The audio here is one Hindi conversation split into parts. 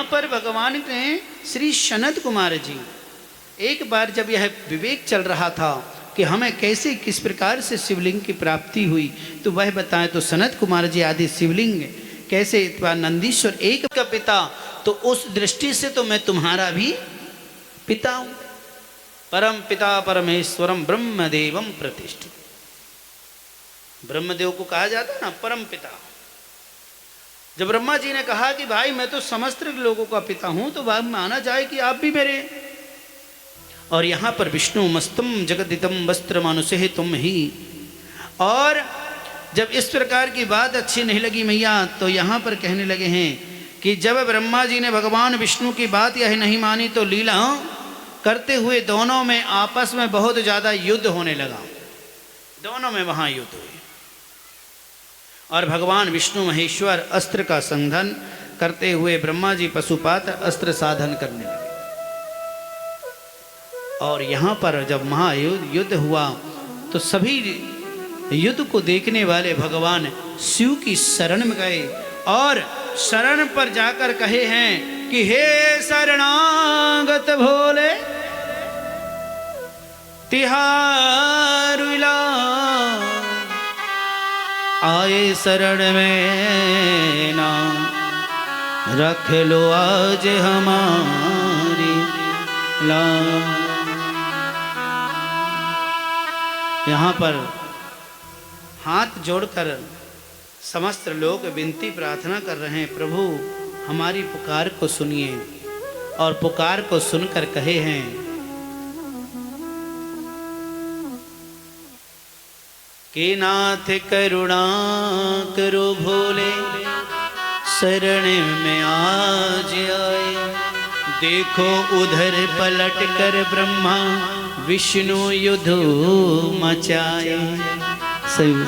पर भगवान ने श्री सनत कुमार जी एक बार जब यह विवेक चल रहा था कि हमें कैसे किस प्रकार से शिवलिंग की प्राप्ति हुई, तो वह बताएं तो सनत कुमार जी आदि शिवलिंग कैसे, नंदीश्वर एक का पिता, तो उस दृष्टि से तो मैं तुम्हारा भी पिता हूं। परम पिता परमेश्वरम ब्रह्मदेवम प्रतिष्ठित। ब्रह्मदेव को कहा जाता है ना परम पिता। जब ब्रह्मा जी ने कहा कि भाई मैं तो समस्त लोगों का पिता हूं, तो वह माना जाए कि आप भी मेरे। और यहां पर विष्णु मस्तम जगदितम वस्त्र मानुषे तुम ही। और जब इस प्रकार की बात अच्छी नहीं लगी मैया, तो यहां पर कहने लगे हैं कि जब ब्रह्मा जी ने भगवान विष्णु की बात यह नहीं मानी, तो लीला करते हुए दोनों में आपस में बहुत ज्यादा युद्ध होने लगा। दोनों में वहां युद्ध हुए और भगवान विष्णु महेश्वर अस्त्र का संधान करते हुए ब्रह्मा जी पशुपात अस्त्र साधन करने लगे। और यहाँ पर जब महायुद्ध हुआ, तो सभी युद्ध को देखने वाले भगवान शिव की शरण में गए और शरण पर जाकर कहे हैं कि हे शरणागत भोले तिहारू आए शरण में ना, रख लो आज हमारी ला। यहाँ पर हाथ जोड़कर समस्त लोग विनती प्रार्थना कर रहे हैं, प्रभु हमारी पुकार को सुनिए। और पुकार को सुनकर कहे हैं कि नाथ करुणा करो भोले शरण में आज आए। देखो उधर पलट कर ब्रह्मा विष्णु युद्ध मचाए। सही,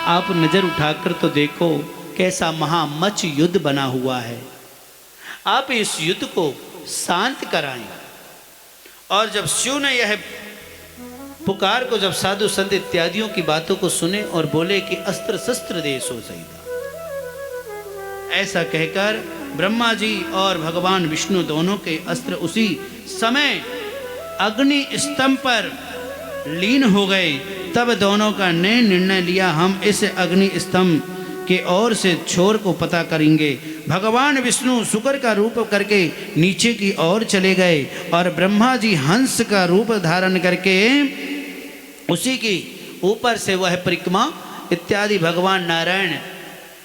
आप नजर उठाकर तो देखो कैसा महामच युद्ध बना हुआ है। आप इस युद्ध को शांत कराएं। और जब शिव ने यह पुकार को, जब साधु संत इत्यादियों की बातों को सुने और बोले कि अस्त्र शस्त्र दे सो सहिता, ऐसा कहकर ब्रह्मा जी और भगवान विष्णु दोनों के अस्त्र उसी समय अग्नि स्तंभ पर लीन हो गए। तब दोनों का नए निर्णय लिया, हम इस अग्नि स्तंभ के ओर से छोर को पता करेंगे। भगवान विष्णु शुक्र का रूप करके नीचे की ओर चले गए और ब्रह्मा जी हंस का रूप धारण करके उसी की ऊपर से वह परिक्रमा इत्यादि भगवान नारायण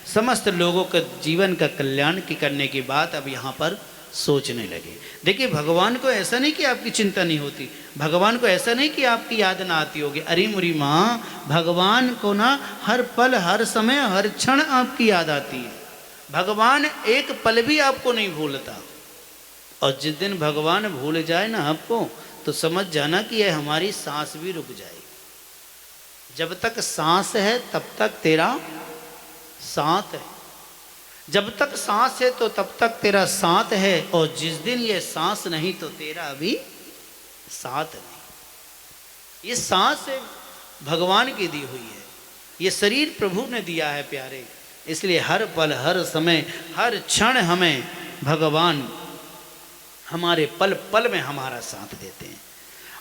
समस्त लोगों के जीवन का कल्याण की करने की बात अब यहाँ पर सोचने लगे। देखिए, भगवान को ऐसा नहीं कि आपकी चिंता नहीं होती, भगवान को ऐसा नहीं कि आपकी याद ना आती होगी। अरे मुरी माँ, भगवान को ना हर पल हर समय हर क्षण आपकी याद आती है। भगवान एक पल भी आपको नहीं भूलता। और जिस दिन भगवान भूल जाए ना आपको, तो समझ जाना कि यह हमारी सांस भी रुक जाए। जब तक सांस है तब तक तेरा साथ है, जब तक सांस है तो तब तक तेरा साथ है, और जिस दिन ये सांस नहीं तो तेरा भी साथ नहीं। ये सांस भगवान की दी हुई है, ये शरीर प्रभु ने दिया है प्यारे। इसलिए हर पल हर समय हर क्षण हमें भगवान हमारे पल पल में हमारा साथ देते हैं।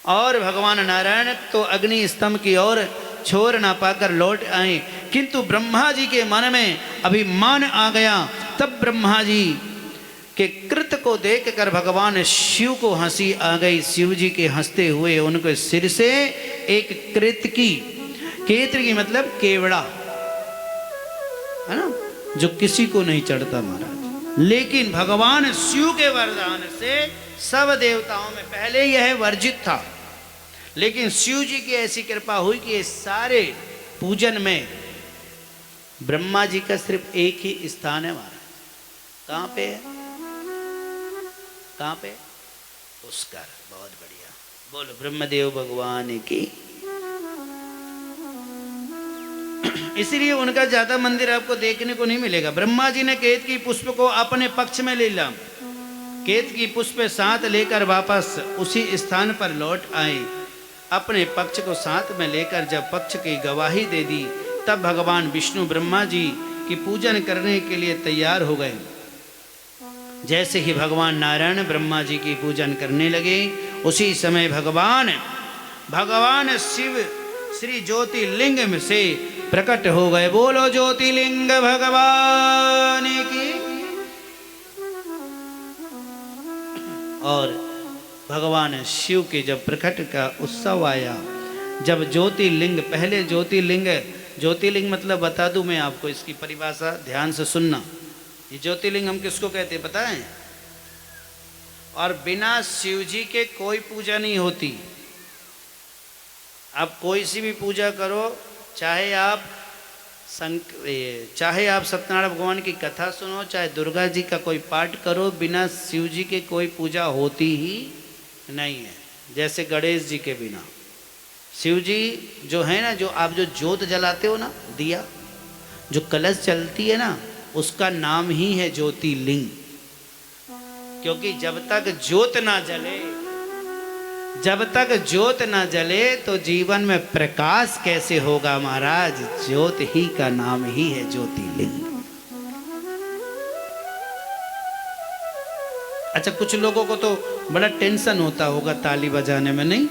और भगवान नारायण तो अग्नि स्तंभ की ओर छोर ना पाकर लौट आए, किंतु ब्रह्मा जी के मन में अभिमान आ गया। तब ब्रह्मा जी के कृत को देखकर भगवान शिव को हंसी आ गई। शिव जी के हंसते हुए उनके सिर से एक कृतकी, केतकी मतलब केवड़ा है ना, जो किसी को नहीं चढ़ता महाराज, लेकिन भगवान शिव के वरदान से सब देवताओं में पहले यह वर्जित था। लेकिन शिव जी की ऐसी कृपा हुई कि ये सारे पूजन में ब्रह्मा जी का सिर्फ एक ही स्थान है महाराज। कहाँ पे है? कहाँ पे? पुष्कर। बहुत बढ़िया, बोलो ब्रह्मदेव भगवान की। इसलिए उनका ज्यादा मंदिर आपको देखने को नहीं मिलेगा। ब्रह्मा जी ने केतकी पुष्प को अपने पक्ष में ले लिया। केतकी पुष्प साथ लेकर वापस उसी स्थान पर लौट आए। अपने पक्ष को साथ में लेकर जब पक्ष की गवाही दे दी, तब भगवान विष्णु ब्रह्मा जी की पूजन करने के लिए तैयार हो गए। जैसे ही भगवान नारायण ब्रह्मा जी की पूजन करने लगे, उसी समय भगवान शिव श्री ज्योतिर्लिंग में से प्रकट हो गए। बोलो ज्योतिर्लिंग भगवान की। और भगवान शिव के जब प्रकट का उत्सव आया, जब ज्योतिर्लिंग, पहले ज्योतिर्लिंग मतलब बता दूं मैं आपको इसकी परिभाषा, ध्यान से सुनना। ये ज्योतिर्लिंग हम किसको कहते हैं पता है? और बिना शिव जी के कोई पूजा नहीं होती। आप कोई सी भी पूजा करो, चाहे आप सत्यनारायण भगवान की कथा सुनो, चाहे दुर्गा जी का कोई पाठ करो, बिना शिव जी के कोई पूजा होती ही नहीं है। जैसे गणेश जी के बिना शिव जी जो है ना, जो आप जो ज्योत जलाते हो ना, दिया जो कलश चलती है ना, उसका नाम ही है ज्योतिर्लिंग। क्योंकि जब तक ज्योत ना जले तो जीवन में प्रकाश कैसे होगा महाराज? ज्योत ही का नाम ही है ज्योतिर्लिंग। अच्छा, कुछ लोगों को तो बड़ा टेंशन होता होगा ताली बजाने में, नहीं?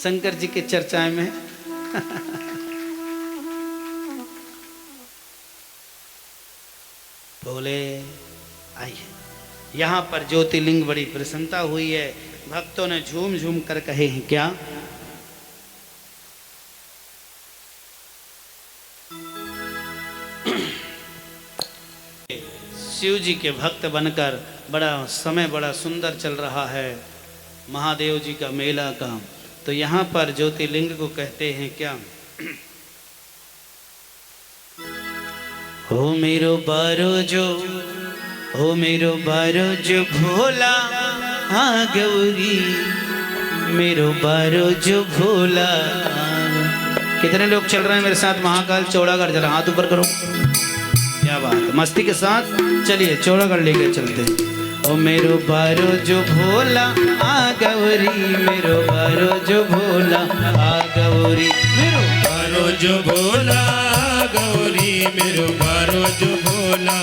शंकर जी के चर्चा में बोले आइए, यहाँ पर ज्योतिर्लिंग बड़ी प्रसन्नता हुई है। भक्तों ने झूम झूम कर कहे हैं क्या? शिव जी के भक्त बनकर बड़ा सुंदर चल रहा है महादेव जी का मेला का। तो यहाँ पर ज्योतिर्लिंग को कहते हैं क्या? हो मेरो बारो जो भोला, हाँ गौरी मेरो बारो जो भोला। कितने लोग चल रहे हैं मेरे साथ महाकाल चौड़ागढ़? जरा हाथ ऊपर करो। क्या बात है, मस्ती के साथ चलिए चौड़ागढ़ लेके चलते हैं। ओ मेरो बारो जो भोला, आ गौरी मेरो बारो जो भोला, आ गौरी मेरो बारो जो भोला, गौरी मेरो बारो जो भोला,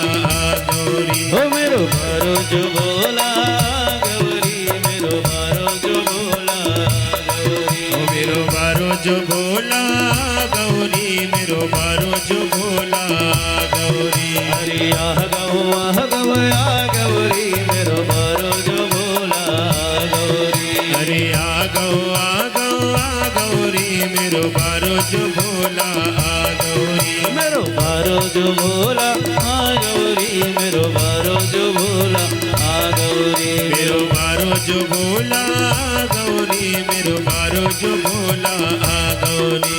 गौरी। ओ मेरो बारो जो भोला, गौरी मेरो बारो जो भोला, गौरी। ओ मेरो बारो जो भोला, गौरी मेरो बारो जो भोला, गौरी। हरि आह गौ गौरी मेरो बारो जो भोला, गौरी। हरि आ गौरी मेरो बारो जो भोला, गौरी। मेरो बारो जो भोला, आ गौरी मेरो बारो जो भोला, आ गौरी। मेरो बारो जो भोला, गौरी मेरो बारो जो भोला, गौरी।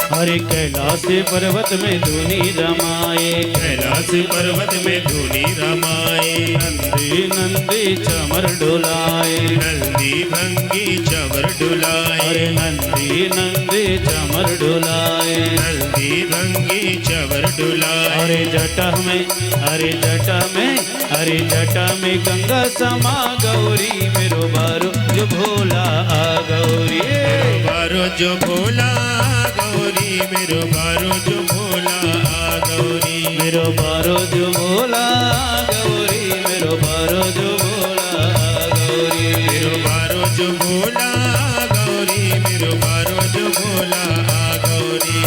हरे कैलाश पर्वत में धुनी रमाए, कैलाश पर्वत में धूनी रमाए। नंदी नंदी चमर डुलाए, नंदी भंगी चवर डुलाए। अरे नंदी नंदी चमर डुलाए, नंदी भंगी चवर डुलाए। अरे जटा में गंगा समा गौरी मेरो बारो जो भोला, आ गौरी। बारो जो भोला, गौरी मेरो बारो जो भोला, गौरी। मेरो बारो जो भोला, गौरी मेरो बारो जो भोला, गौरी। मेरो बारो जो भोला, गौरी मेरो बारो जो भोला, गौरी।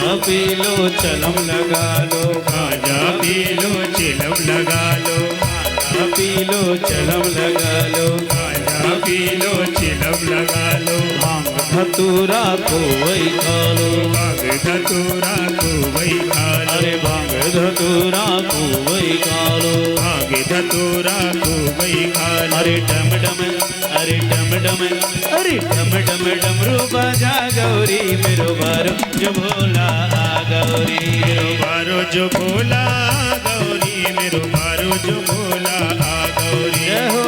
गांजा पी लो चलम लगा लो, गांजा पी लो चिलम लगा लो, गांजा पी लो चलम लगा लो, गांजा पी लो चिलम लगा लो, भांग धतूरा को वही खा लो, भांग धतूरा को वही खा लो, अरे भांग धतूरा को वही खा लो, भांग धतूरा को वही खा लो। अरे डम डम, अरे डम डम, अरे डम डम डमरू बजा गौरी मेरो बारो जो भोला आ गौरी, मेरो बारो जो भोला गौरी, मेरो बारो जो भोला आ गौरी। जय हो।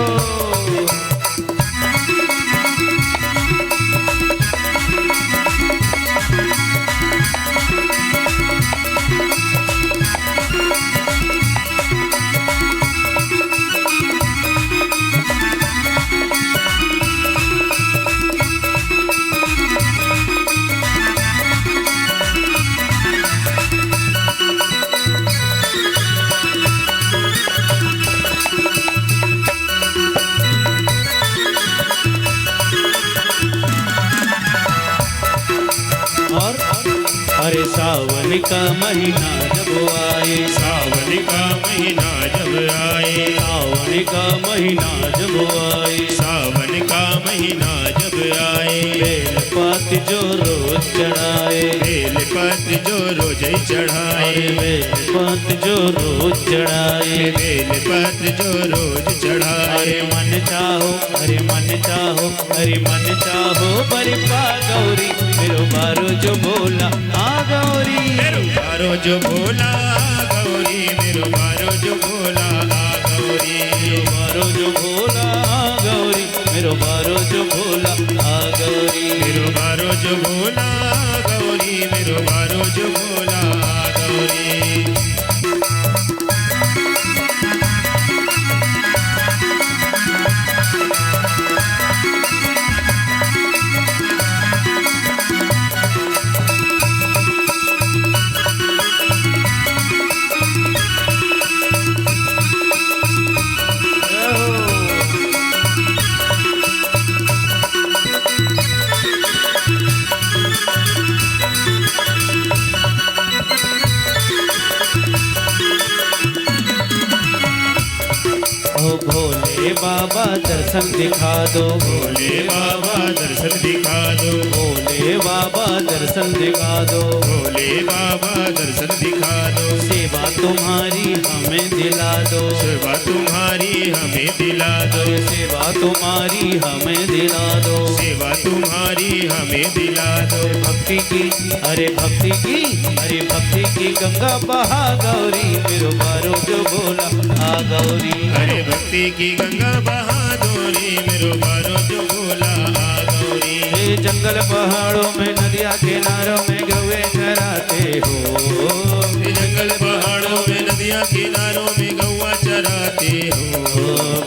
अरे सावन का महीना जब आए, सावन का महीना जब आए, सावन का महीना जब आए, सावन का महीना जब आए, बेल पात जो रोज चढ़ाए, बेल पत्र जो रोज चढ़ाए, अरे बेल पात जो रोज चढ़ाए, बेल पत्र जो रोज चढ़ाए। अरे मन चाहो, अरे मन चाहो, अरे मन चाहो बरिपा गौरी मेरो बारो जो भोला आ गौरी, मेरो बारो जो भोला गौरी, मेरो बारो जो भोला आ गौरी, मेरो बारो जो भोला आ गौरी, मेरो बारो जो भोला आ गौरी, मेरो बारो जो भोला गौरी, मेरो बारो जो भोला आ गौरी। भोले बाबा दर्शन दिखा दो, भोले बाबा दर्शन दिखा दो, भोले बाबा दर्शन दिखा दो, भोले बाबा दर्शन दिखा दो, सेवा तुम्हारी हमें दिला दो, सेवा तुम्हारी हमें दिला दो, सेवा तुम्हारी हमें दिला दो, सेवा तुम्हारी हमें दिला दो। भक्ति की, अरे भक्ति की, अरे भक्ति की गंगा बहा गौरी मेरो बारो जो भोला आ गौरी, अरे भक्ति की गंगा बहादुरी, मेरो बारो जो भोला आ गौरी। ये जंगल पहाड़ों में नदिया किनारों में गौए चराते हो, ये जंगल पहाड़ों में नदियाँ किनारों में गौआ चराते हो,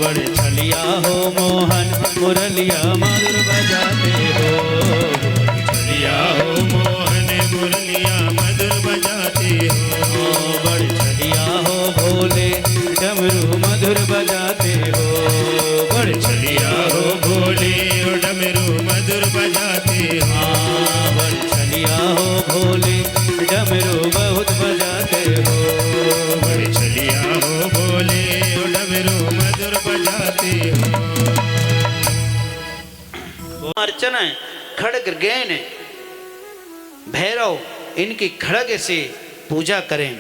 बड़े छलिया हो मोहन मुरलिया मधुर बजाते हो, छलिया हो मोहन मुरलिया मधुर बजाते हो, बड़े छलिया हो भोले डमरू मधुर बजाते हो, बड़े छलिया हो भोले और डमरू मधुर बजाते हो, बड़े छलिया हो भोले डमरू बहुत बजाते हो, बड़े छलिया हो भोले और डमरू मधुर बजाते हो। अर्चना है, खड़ग गैन है, भैरव इनकी खड़ग से पूजा करें।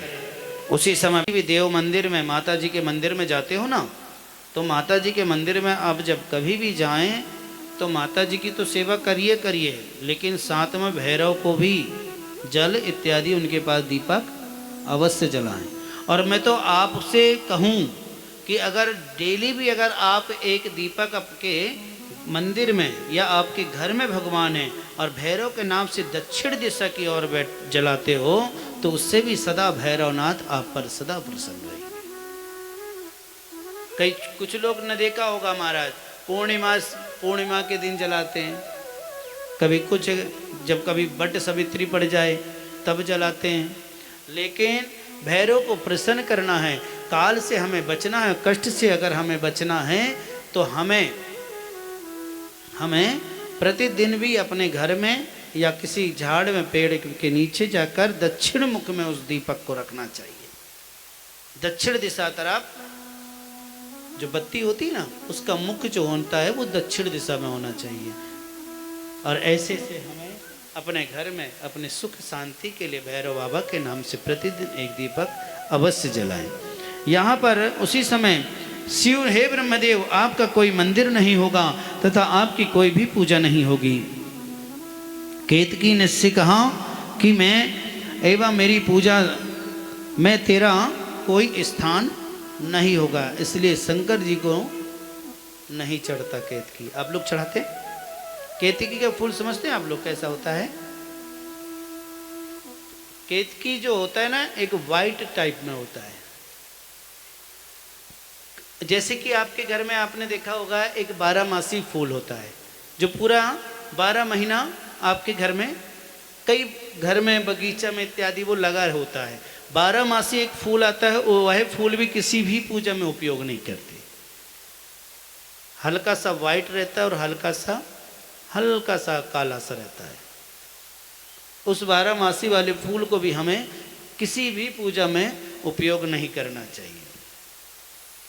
उसी समय भी देव मंदिर में माता जी के मंदिर में जाते हो ना, तो माता जी के मंदिर में आप जब कभी भी जाएं तो माता जी की तो सेवा करिए करिए, लेकिन साथ में भैरव को भी जल इत्यादि उनके पास दीपक अवश्य जलाएं। और मैं तो आपसे कहूं कि अगर डेली भी अगर आप एक दीपक आपके मंदिर में या आपके घर में भगवान है और भैरव के नाम से दक्षिण दिशा की ओर जलाते हो तो उससे भी सदा भैरवनाथ आप पर सदा प्रसन्न रहेंगे। कई कुछ लोग न देखा होगा महाराज, पूर्णिमा के दिन जलाते हैं, कभी कुछ जब कभी बट सावित्री पड़ जाए तब जलाते हैं। लेकिन भैरव को प्रसन्न करना है, काल से हमें बचना है, कष्ट से अगर हमें बचना है तो हमें प्रतिदिन भी अपने घर में या किसी झाड़ में पेड़ के नीचे जाकर दक्षिण मुख में उस दीपक को रखना चाहिए। दक्षिण दिशा तरफ जो बत्ती होती है ना, उसका मुख जो होता है वो दक्षिण दिशा में होना चाहिए। और ऐसे से हमें अपने घर में अपने सुख शांति के लिए भैरव बाबा के नाम से प्रतिदिन एक दीपक अवश्य जलाएं। यहाँ पर उसी समय शिव, हे ब्रह्मदेव, आपका कोई मंदिर नहीं होगा तथा आपकी कोई भी पूजा नहीं होगी। केतकी ने से कहा कि मैं एवं मेरी पूजा में तेरा कोई स्थान नहीं होगा, इसलिए शंकर जी को नहीं चढ़ता केतकी। आप लोग चढ़ाते? केतकी का फूल समझते हैं आप लोग कैसा होता है? केतकी जो होता है ना, एक वाइट टाइप में होता है। जैसे कि आपके घर में आपने देखा होगा एक 12 फूल होता है, जो पूरा 12 महीना आपके घर में, कई घर में बगीचा में इत्यादि वो लगा होता है। 12 एक फूल आता है, वह फूल भी किसी भी पूजा में उपयोग नहीं करते। हल्का सा वाइट रहता है और हल्का सा काला सा रहता है। उस 12 वाले फूल को भी हमें किसी भी पूजा में उपयोग नहीं करना चाहिए।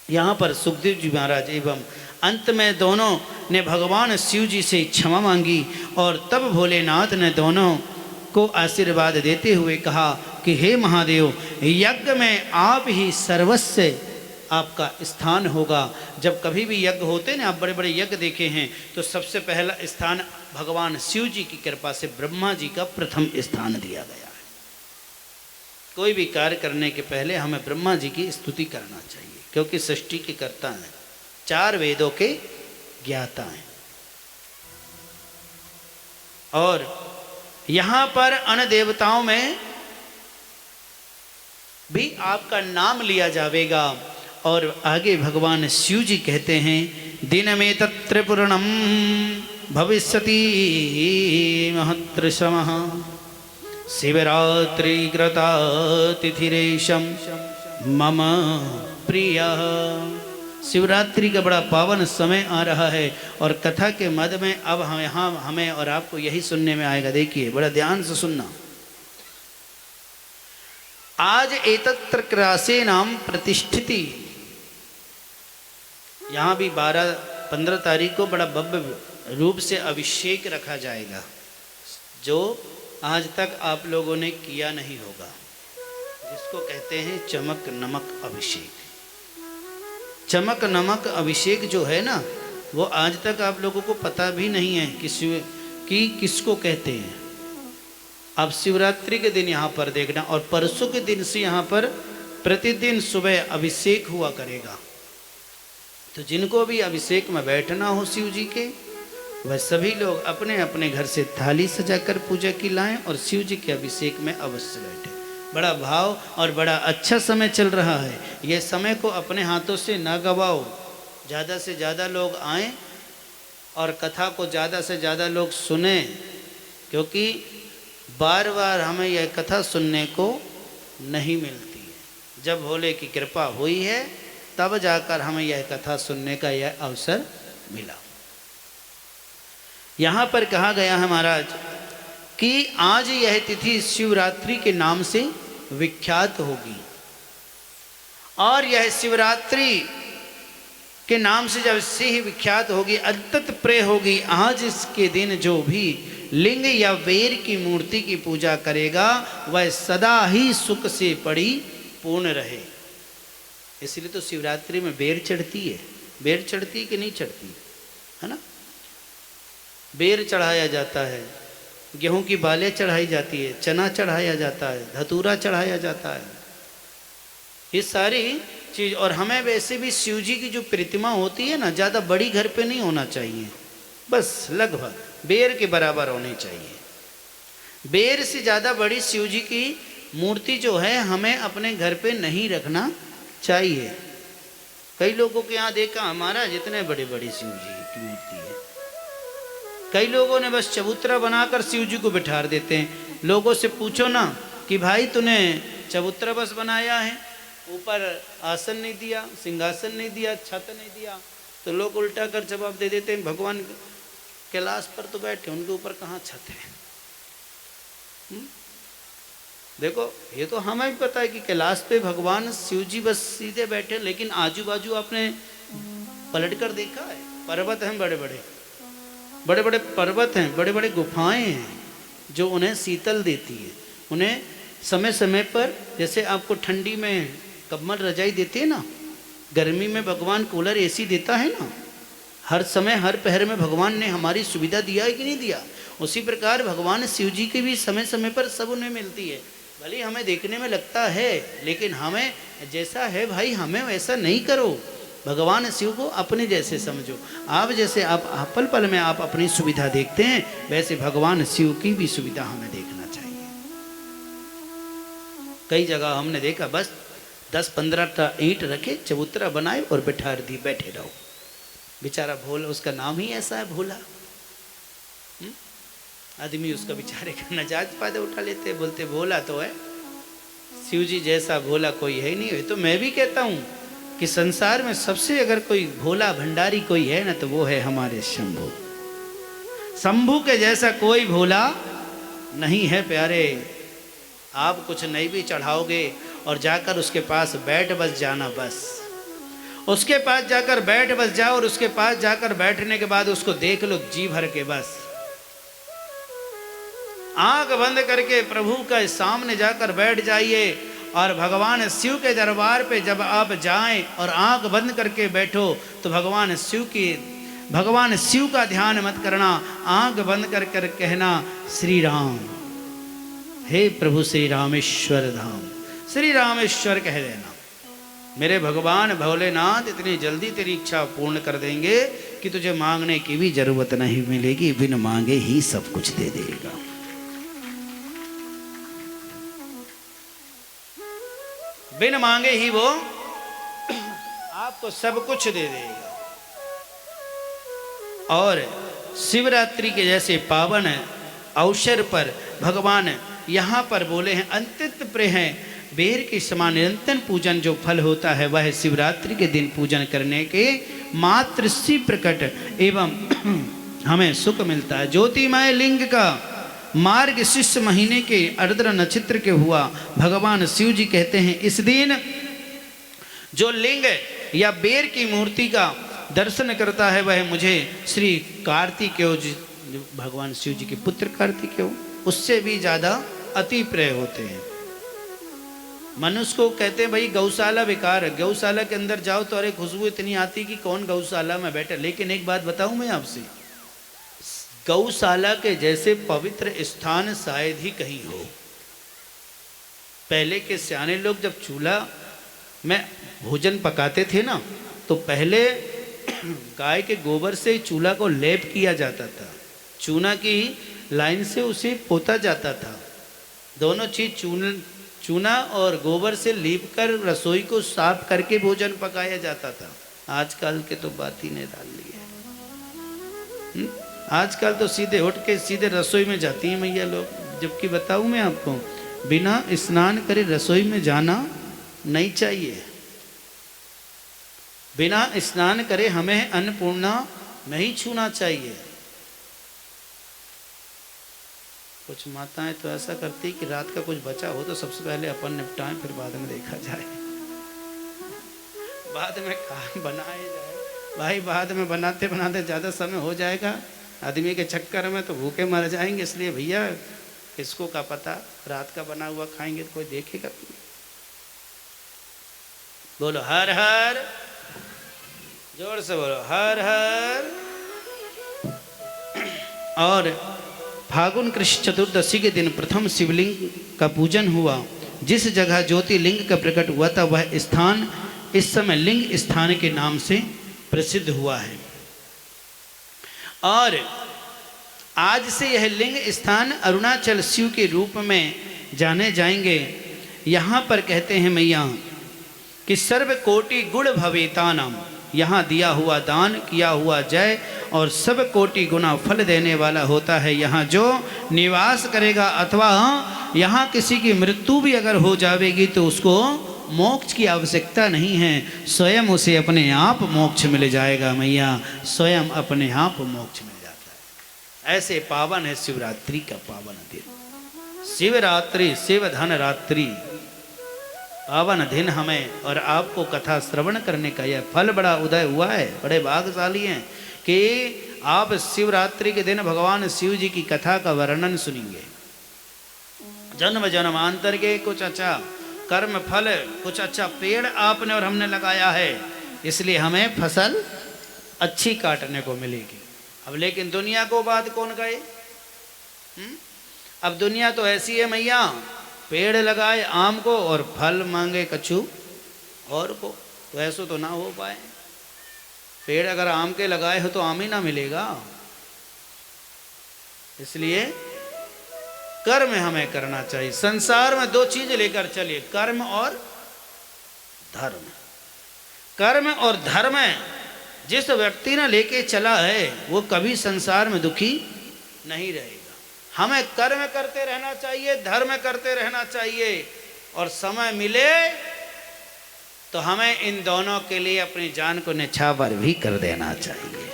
यहाँ पर सुखदेव जी महाराज एवं अंत में दोनों ने भगवान शिव जी से क्षमा मांगी और तब भोलेनाथ ने दोनों को आशीर्वाद देते हुए कहा कि हे महादेव, यज्ञ में आप ही सर्वस्व आपका स्थान होगा। जब कभी भी यज्ञ होते ना, आप बड़े बड़े यज्ञ देखे हैं, तो सबसे पहला स्थान भगवान शिव जी की कृपा से ब्रह्मा जी का प्रथम स्थान दिया गया है। कोई भी कार्य करने के पहले हमें ब्रह्मा जी की स्तुति करना चाहिए, क्योंकि सृष्टि के कर्ता हैं, 4 वेदों के ज्ञाता हैं। और यहाँ पर अन्य देवताओं में भी आपका नाम लिया जाएगा। और आगे भगवान शिव जी कहते हैं, दिन में त्रिपुरणम भविष्यति महत्रशमः शिवरात्रि कृता तिथिरेशम मम प्रिय। शिवरात्रि का बड़ा पावन समय आ रहा है और कथा के मध्य में अब हम यहाँ हमें और आपको यही सुनने में आएगा। देखिए, बड़ा ध्यान से सुनना। आज एतत्र क्रासे नाम प्रतिष्ठिति, यहाँ भी 12-15 तारीख को बड़ा भव्य रूप से अभिषेक रखा जाएगा, जो आज तक आप लोगों ने किया नहीं होगा, जिसको कहते हैं चमक नमक अभिषेक। चमक नमक अभिषेक जो है ना, वो आज तक आप लोगों को पता भी नहीं है कि किसको कहते हैं। अब शिवरात्रि के दिन यहाँ पर देखना, और परसों के दिन से यहाँ पर प्रतिदिन सुबह अभिषेक हुआ करेगा। तो जिनको भी अभिषेक में बैठना हो शिव जी के, वह सभी लोग अपने अपने घर से थाली सजाकर पूजा की लाएं और शिव जी के अभिषेक में अवश्य बैठें। बड़ा भाव और बड़ा अच्छा समय चल रहा है। यह समय को अपने हाथों से ना गवाओ। ज़्यादा से ज़्यादा लोग आएं और कथा को ज़्यादा से ज़्यादा लोग सुने, क्योंकि बार बार हमें यह कथा सुनने को नहीं मिलती है। जब भोले की कृपा हुई है तब जाकर हमें यह कथा सुनने का यह अवसर मिला। यहाँ पर कहा गया है महाराज कि आज यह तिथि शिवरात्रि के नाम से विख्यात होगी, और यह शिवरात्रि के नाम से जब से ही विख्यात होगी, अत्यंत प्रिय होगी। आज इसके दिन जो भी लिंग या वेर की मूर्ति की पूजा करेगा, वह सदा ही सुख से परिपूर्ण रहे। इसलिए तो शिवरात्रि में बेर चढ़ती है। बेर चढ़ती है कि नहीं चढ़ती है ना? बेर चढ़ाया जाता है, गेहूं की बालें चढ़ाई जाती है, चना चढ़ाया जाता है, धतूरा चढ़ाया जाता है, ये सारी चीज़। और हमें वैसे भी शिव जी की जो प्रतिमा होती है ना, ज़्यादा बड़ी घर पे नहीं होना चाहिए, बस लगभग बेर के बराबर होनी चाहिए। बेर से ज़्यादा बड़ी शिव जी की मूर्ति जो है हमें अपने घर पे नहीं रखना चाहिए। कई लोगों के यहाँ देखा हमारा जितने बड़े बड़े शिव जी की मूर्ति है, कई लोगों ने बस चबूतरा बनाकर शिव जी को बिठा देते हैं। लोगों से पूछो ना कि भाई तूने चबूतरा बस बनाया है, ऊपर आसन नहीं दिया, सिंहासन नहीं दिया, छत नहीं दिया, तो लोग उल्टा कर जवाब दे देते हैं भगवान कैलाश पर तो बैठे, उनके ऊपर कहाँ छत है। देखो ये तो हमें भी पता है कि कैलाश पे भगवान शिव जी बस सीधे बैठे, लेकिन आजू बाजू आपने पलट कर देखा है, पर्वत हैं बड़े बड़े, बड़े बड़े पर्वत हैं, बड़े बड़े गुफाएं हैं जो उन्हें शीतल देती है। उन्हें समय समय पर, जैसे आपको ठंडी में कम्बल रजाई देते हैं ना, गर्मी में भगवान कूलर एसी देता है ना, हर समय हर पहर में भगवान ने हमारी सुविधा दिया है कि नहीं दिया। उसी प्रकार भगवान शिव जी की भी समय समय पर सब उन्हें मिलती है। भले हमें देखने में लगता है, लेकिन हमें जैसा है भाई हमें वैसा नहीं करो। भगवान शिव को अपने जैसे समझो। आप जैसे आप पल पल में आप अपनी सुविधा देखते हैं, वैसे भगवान शिव की भी सुविधा हमें देखना चाहिए। कई जगह हमने देखा बस 10-15 ईंट रखे, चबूतरा बनाए और बिठा दी, बैठे रहो। बेचारा भोला, उसका नाम ही ऐसा है भोला। आदमी उसका बेचारे का नजाज फायदा उठा लेते, बोलते भोला तो है, शिव जी जैसा भोला कोई है नहीं। है तो मैं भी कहता हूँ कि संसार में सबसे अगर कोई भोला भंडारी कोई है ना, तो वो है हमारे शंभू। शंभू के जैसा कोई भोला नहीं है प्यारे। आप कुछ नहीं भी चढ़ाओगे और जाकर उसके पास बैठ बस जाना, बस उसके पास जाकर बैठ बस जाओ, और उसके पास जाकर बैठने के बाद उसको देख लो जी भर के, बस आंख बंद करके प्रभु का सामने जाकर बैठ जाइए। और भगवान शिव के दरबार पे जब आप जाएं और आंख बंद करके बैठो, तो भगवान शिव का ध्यान मत करना, आंख बंद कर कर कहना श्री राम, हे प्रभु श्री रामेश्वर धाम, श्री रामेश्वर कह देना। मेरे भगवान भोलेनाथ इतनी जल्दी तेरी इच्छा पूर्ण कर देंगे कि तुझे मांगने की भी जरूरत नहीं मिलेगी, बिन मांगे ही सब कुछ दे देगा। बिन मांगे ही वो आपको सब कुछ दे देगा। और शिवरात्रि के जैसे पावन अवसर पर भगवान यहाँ पर बोले हैं, अंतित प्रिय हैं बेर के समान निरंतर पूजन जो फल होता है, वह शिवरात्रि के दिन पूजन करने के मात्र सी प्रकट एवं हमें सुख मिलता है। ज्योतिमय लिंग का मार्ग शिष्य महीने के अर्द्र नक्षत्र के हुआ। भगवान शिव जी कहते हैं, इस दिन जो लिंग या बेर की मूर्ति का दर्शन करता है, वह मुझे श्री कार्तिकेय जी, भगवान शिव जी के पुत्र कार्तिकेय, उससे भी ज्यादा अति प्रिय होते हैं। मनुष्य को कहते हैं भाई गौशाला बेकार है, गौशाला के अंदर जाओ तो अरे खुशबू इतनी आती कि कौन गौशाला में बैठे। लेकिन एक बात बताऊं मैं आपसे, गौशाला के जैसे पवित्र स्थान शायद ही कहीं हो। पहले के सियाने लोग जब चूल्हा में भोजन पकाते थे ना, तो पहले गाय के गोबर से चूल्हा को लेप किया जाता था, चूना की लाइन से उसे पोता जाता था। दोनों चीज चूना और गोबर से लीप कर रसोई को साफ करके भोजन पकाया जाता था। आजकल के तो बात ही नहीं डाल ली है। आजकल तो सीधे उठ के सीधे रसोई में जाती हैं मैया लोग। जबकि बताऊं मैं आपको, बिना स्नान करे रसोई में जाना नहीं चाहिए। बिना स्नान करे हमें अन्नपूर्णा नहीं छूना चाहिए। कुछ माताएं तो ऐसा करती कि रात का कुछ बचा हो तो सबसे पहले अपन निपटाएं, फिर बाद में देखा जाए, बाद में खाना बनाया जाए। भाई बाद में बनाते बनाते ज़्यादा समय हो जाएगा, आदमी के चक्कर में तो भूखे मर जाएंगे। इसलिए भैया किसको का पता, रात का बना हुआ खाएंगे तो कोई देखेगा। बोलो हर हर, जोर से बोलो हर हर। और फागुन कृष्ण चतुर्दशी के दिन प्रथम शिवलिंग का पूजन हुआ। जिस जगह ज्योतिर्लिंग का प्रकट हुआ था, वह स्थान इस समय लिंग स्थान के नाम से प्रसिद्ध हुआ है। और आज से यह लिंग स्थान अरुणाचल शिव के रूप में जाने जाएंगे। यहाँ पर कहते हैं मैया कि सर्व कोटि गुण भवेतानाम, यहाँ दिया हुआ दान, किया हुआ जय और सब कोटि गुना फल देने वाला होता है। यहाँ जो निवास करेगा अथवा यहाँ किसी की मृत्यु भी अगर हो जाएगी तो उसको मोक्ष की आवश्यकता नहीं है, स्वयं उसे अपने आप मोक्ष मिल जाएगा। मैया स्वयं अपने आप मोक्ष मिल जाता है। ऐसे पावन है शिवरात्रि का पावन दिन। शिवरात्रि शिव धन रात्रि पावन दिन हमें और आपको कथा श्रवण करने का यह फल बड़ा उदय हुआ है। बड़े भाग्यशाली हैं कि आप शिवरात्रि के दिन भगवान शिव जी की कथा का वर्णन सुनेंगे। जन्म जन्मांतर के कुछ अच्छा कर्म फल, कुछ अच्छा पेड़ आपने और हमने लगाया है, इसलिए हमें फसल अच्छी काटने को मिलेगी। अब लेकिन दुनिया को बात कौन कहे? अब दुनिया तो ऐसी है मैया, पेड़ लगाए आम को और फल मांगे कछु और को, तो ऐसा तो ना हो पाए। पेड़ अगर आम के लगाए हो तो आम ही ना मिलेगा। इसलिए कर्म हमें करना चाहिए। संसार में दो चीज लेकर चलिए, कर्म और धर्म। कर्म और धर्म जिस व्यक्ति ने लेके चला है वो कभी संसार में दुखी नहीं रहेगा। हमें कर्म करते रहना चाहिए, धर्म करते रहना चाहिए, और समय मिले तो हमें इन दोनों के लिए अपनी जान को न्यौछावर भी कर देना चाहिए।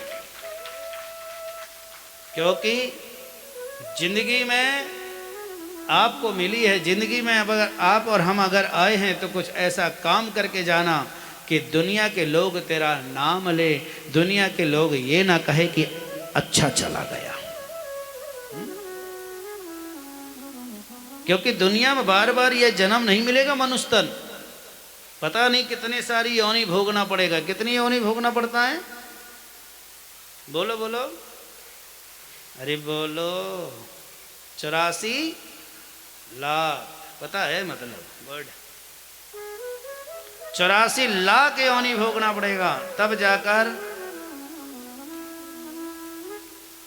क्योंकि जिंदगी में आपको मिली है, जिंदगी में अगर आप और हम अगर आए हैं तो कुछ ऐसा काम करके जाना कि दुनिया के लोग तेरा नाम ले, दुनिया के लोग ये ना कहे कि अच्छा चला गया। क्योंकि दुनिया में बार बार यह जन्म नहीं मिलेगा मनुष्य तन, पता नहीं कितनी सारी योनि भोगना पड़ेगा। कितनी योनि भोगना पड़ता है? बोलो बोलो, अरे बोलो, 84 लाख, पता है मतलब वर्ड, 84 लाख योनि भोगना पड़ेगा, तब जाकर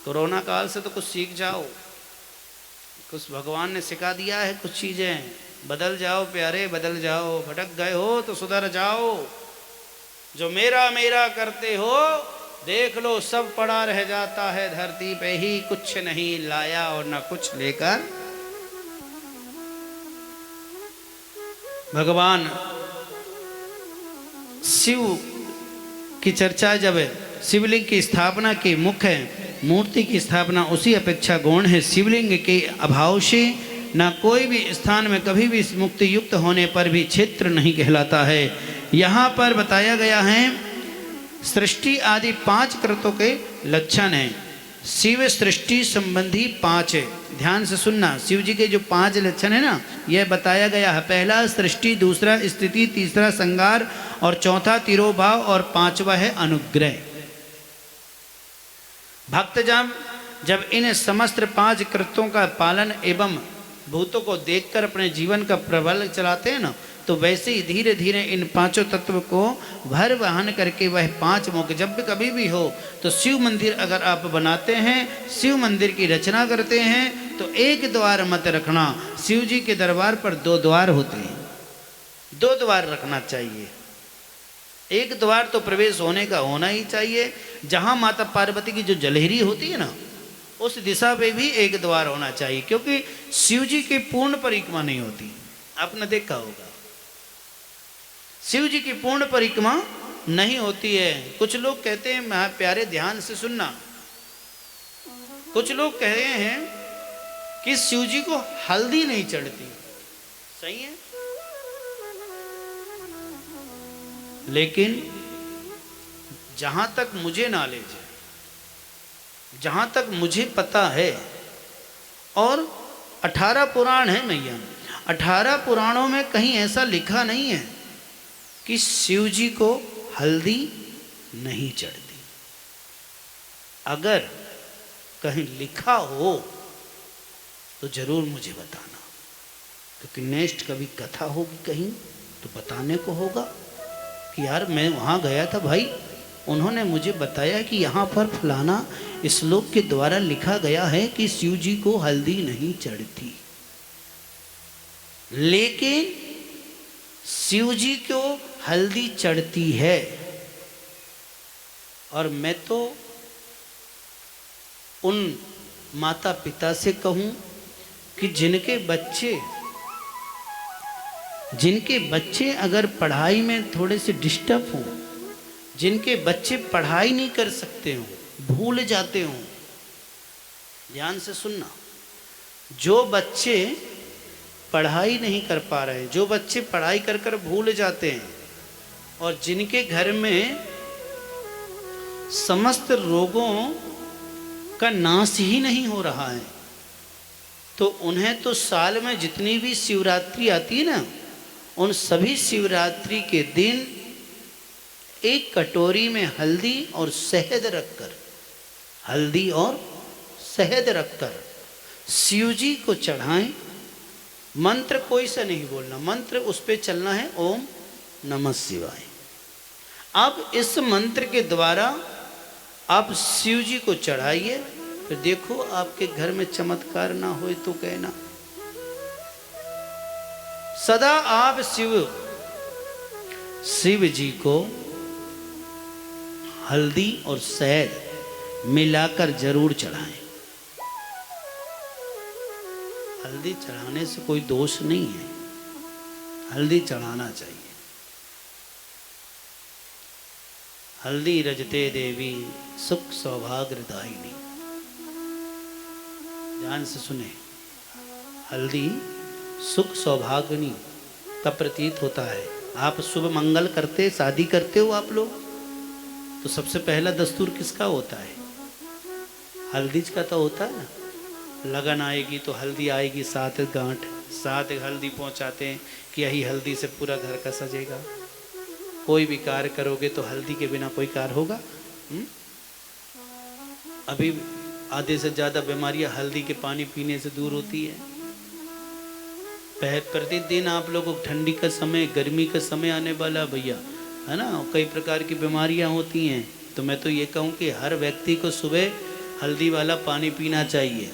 कोरोना काल से तो कुछ सीख जाओ। कुछ भगवान ने सिखा दिया है, कुछ चीजें बदल जाओ प्यारे, बदल जाओ। भटक गए हो तो सुधर जाओ। जो मेरा मेरा करते हो देख लो सब पड़ा रह जाता है धरती पे ही, कुछ नहीं लाया और न कुछ लेकर। भगवान शिव की चर्चा जब है, शिवलिंग की स्थापना की मुख्य मूर्ति की स्थापना उसी अपेक्षा गौण है। शिवलिंग के अभाव से न कोई भी स्थान में कभी भी मुक्ति युक्त होने पर भी क्षेत्र नहीं कहलाता है। यहाँ पर बताया गया है सृष्टि आदि 5 कृतों के लक्षण हैं। शिव सृष्टि संबंधी 5 है, ध्यान से सुनना। शिव जी के जो 5 लक्षण है ना, यह बताया गया है। पहला सृष्टि, दूसरा स्थिति, तीसरा संगार और चौथा तिरोभाव और 5वां है अनुग्रह। भक्त जब इन समस्त 5 कृत्यों का पालन एवं भूतों को देखकर अपने जीवन का प्रबल चलाते हैं ना, तो वैसे ही धीरे धीरे इन 5 तत्व को भर वहन करके वह 5 मुख, जब भी कभी भी हो तो शिव मंदिर अगर आप बनाते हैं, शिव मंदिर की रचना करते हैं तो एक द्वार मत रखना। शिव जी के दरबार पर 2 द्वार होते हैं, 2 द्वार रखना चाहिए। एक द्वार तो प्रवेश होने का होना ही चाहिए। जहां माता पार्वती की जो जलहरी होती है ना, उस दिशा पे भी एक द्वार होना चाहिए, क्योंकि शिव जी की पूर्ण परिक्रमा नहीं होती। आपने देखा होगा शिव जी की पूर्ण परिक्रमा नहीं होती है। कुछ लोग कहते हैं, मैं प्यारे ध्यान से सुनना, कुछ लोग कह रहे हैं कि शिव जी को हल्दी नहीं चढ़ती। सही है, लेकिन जहां तक मुझे नॉलेज है, जहां तक मुझे पता है, और 18 पुराण है मैया, 18 पुराणों में कहीं ऐसा लिखा नहीं है कि शिव जी को हल्दी नहीं चढ़ती। अगर कहीं लिखा हो तो जरूर मुझे बताना, क्योंकि नेक्स्ट कभी कथा होगी कहीं तो बताने को होगा कि यार मैं वहाँ गया था भाई, उन्होंने मुझे बताया कि यहाँ पर फलाना श्लोक के द्वारा लिखा गया है कि शिव जी को हल्दी नहीं चढ़ती। लेकिन शिव जी को हल्दी चढ़ती है। और मैं तो उन माता पिता से कहूँ कि जिनके बच्चे अगर पढ़ाई में थोड़े से डिस्टर्ब हों, जिनके बच्चे पढ़ाई नहीं कर सकते हों, भूल जाते हों, ध्यान से सुनना, जो बच्चे पढ़ाई नहीं कर पा रहे, जो बच्चे पढ़ाई कर कर भूल जाते हैं और जिनके घर में समस्त रोगों का नाश ही नहीं हो रहा है, तो उन्हें तो साल में जितनी भी शिवरात्रि आती है ना, उन सभी शिवरात्रि के दिन एक कटोरी में हल्दी और शहद रखकर, हल्दी और शहद रखकर शिव जी को चढ़ाएं। मंत्र कोई सा नहीं बोलना, मंत्र उस पे चलना है ओम नमः शिवाय। अब इस मंत्र के द्वारा आप शिव जी को चढ़ाइए, फिर देखो आपके घर में चमत्कार ना हो तो कहना। सदा आप शिव जी को हल्दी और शहद मिलाकर जरूर चढ़ाएं। हल्दी चढ़ाने से कोई दोष नहीं है, हल्दी चढ़ाना चाहिए। हल्दी रजते देवी सुख सौभाग्य दायिनी। ध्यान से सुने, हल्दी सुख सौभाग्यनी का प्रतीत होता है। आप शुभ मंगल करते, शादी करते हो आप लोग, तो सबसे पहला दस्तूर किसका होता है? हल्दी का तो होता है ना। लगन आएगी तो हल्दी आएगी, 7 गांठ 7 हल्दी पहुंचाते हैं कि यही हल्दी से पूरा घर का सजेगा। कोई भी कार्य करोगे तो हल्दी के बिना कोई कार्य होगा? अभी आधे से ज़्यादा बीमारियां हल्दी के पानी पीने से दूर होती है। प्रतिदिन आप लोगों को ठंडी का समय, गर्मी का समय आने वाला भैया, है ना, कई प्रकार की बीमारियां होती हैं। तो मैं तो ये कहूँ कि हर व्यक्ति को सुबह हल्दी वाला पानी पीना चाहिए।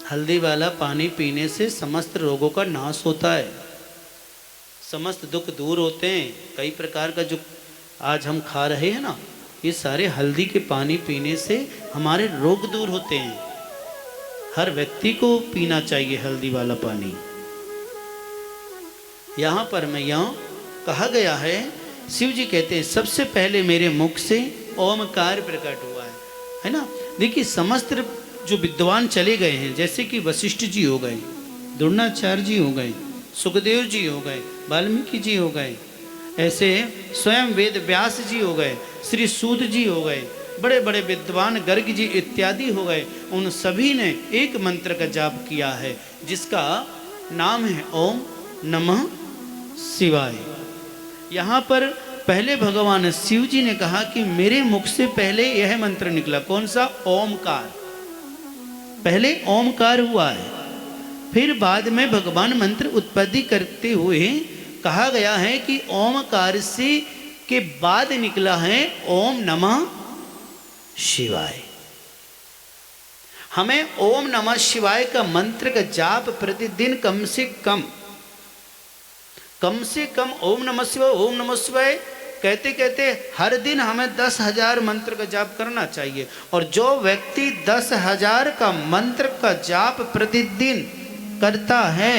हल्दी वाला पानी पीने से समस्त रोगों का नाश होता है, समस्त दुख दूर होते हैं। कई प्रकार का जो आज हम खा रहे हैं ना, ये सारे हल्दी के पानी पीने से हमारे रोग दूर होते हैं। हर व्यक्ति को पीना चाहिए हल्दी वाला पानी। यहाँ पर मैं यहाँ कहा गया है, शिव जी कहते हैं सबसे पहले मेरे मुख से ओमकार प्रकट हुआ है ना। देखिए समस्त जो विद्वान चले गए हैं, जैसे कि वशिष्ठ जी हो गए, द्रोणाचार्य जी हो गए, सुखदेव जी हो गए, वाल्मीकि जी हो गए, ऐसे स्वयं वेद व्यास जी हो गए, श्री सूत जी हो गए, बड़े बड़े विद्वान गर्ग जी इत्यादि हो गए। उन सभी ने एक मंत्र का जाप किया है जिसका नाम है ओम नमः शिवाय। यहाँ पर पहले भगवान शिव जी ने कहा कि मेरे मुख से पहले यह मंत्र निकला। कौन सा? ओमकार। पहले ओमकार हुआ है, फिर बाद में भगवान मंत्र उत्पत्ति करते हुए कहा गया है कि ओमकार से के बाद निकला है ओम नमः शिवाय। हमें ओम नमः शिवाय का मंत्र का जाप प्रतिदिन कम से कम ओम नमः शिवाय कहते कहते हर दिन हमें 10,000 मंत्र का जाप करना चाहिए। और जो व्यक्ति 10,000 का मंत्र का जाप प्रतिदिन करता है,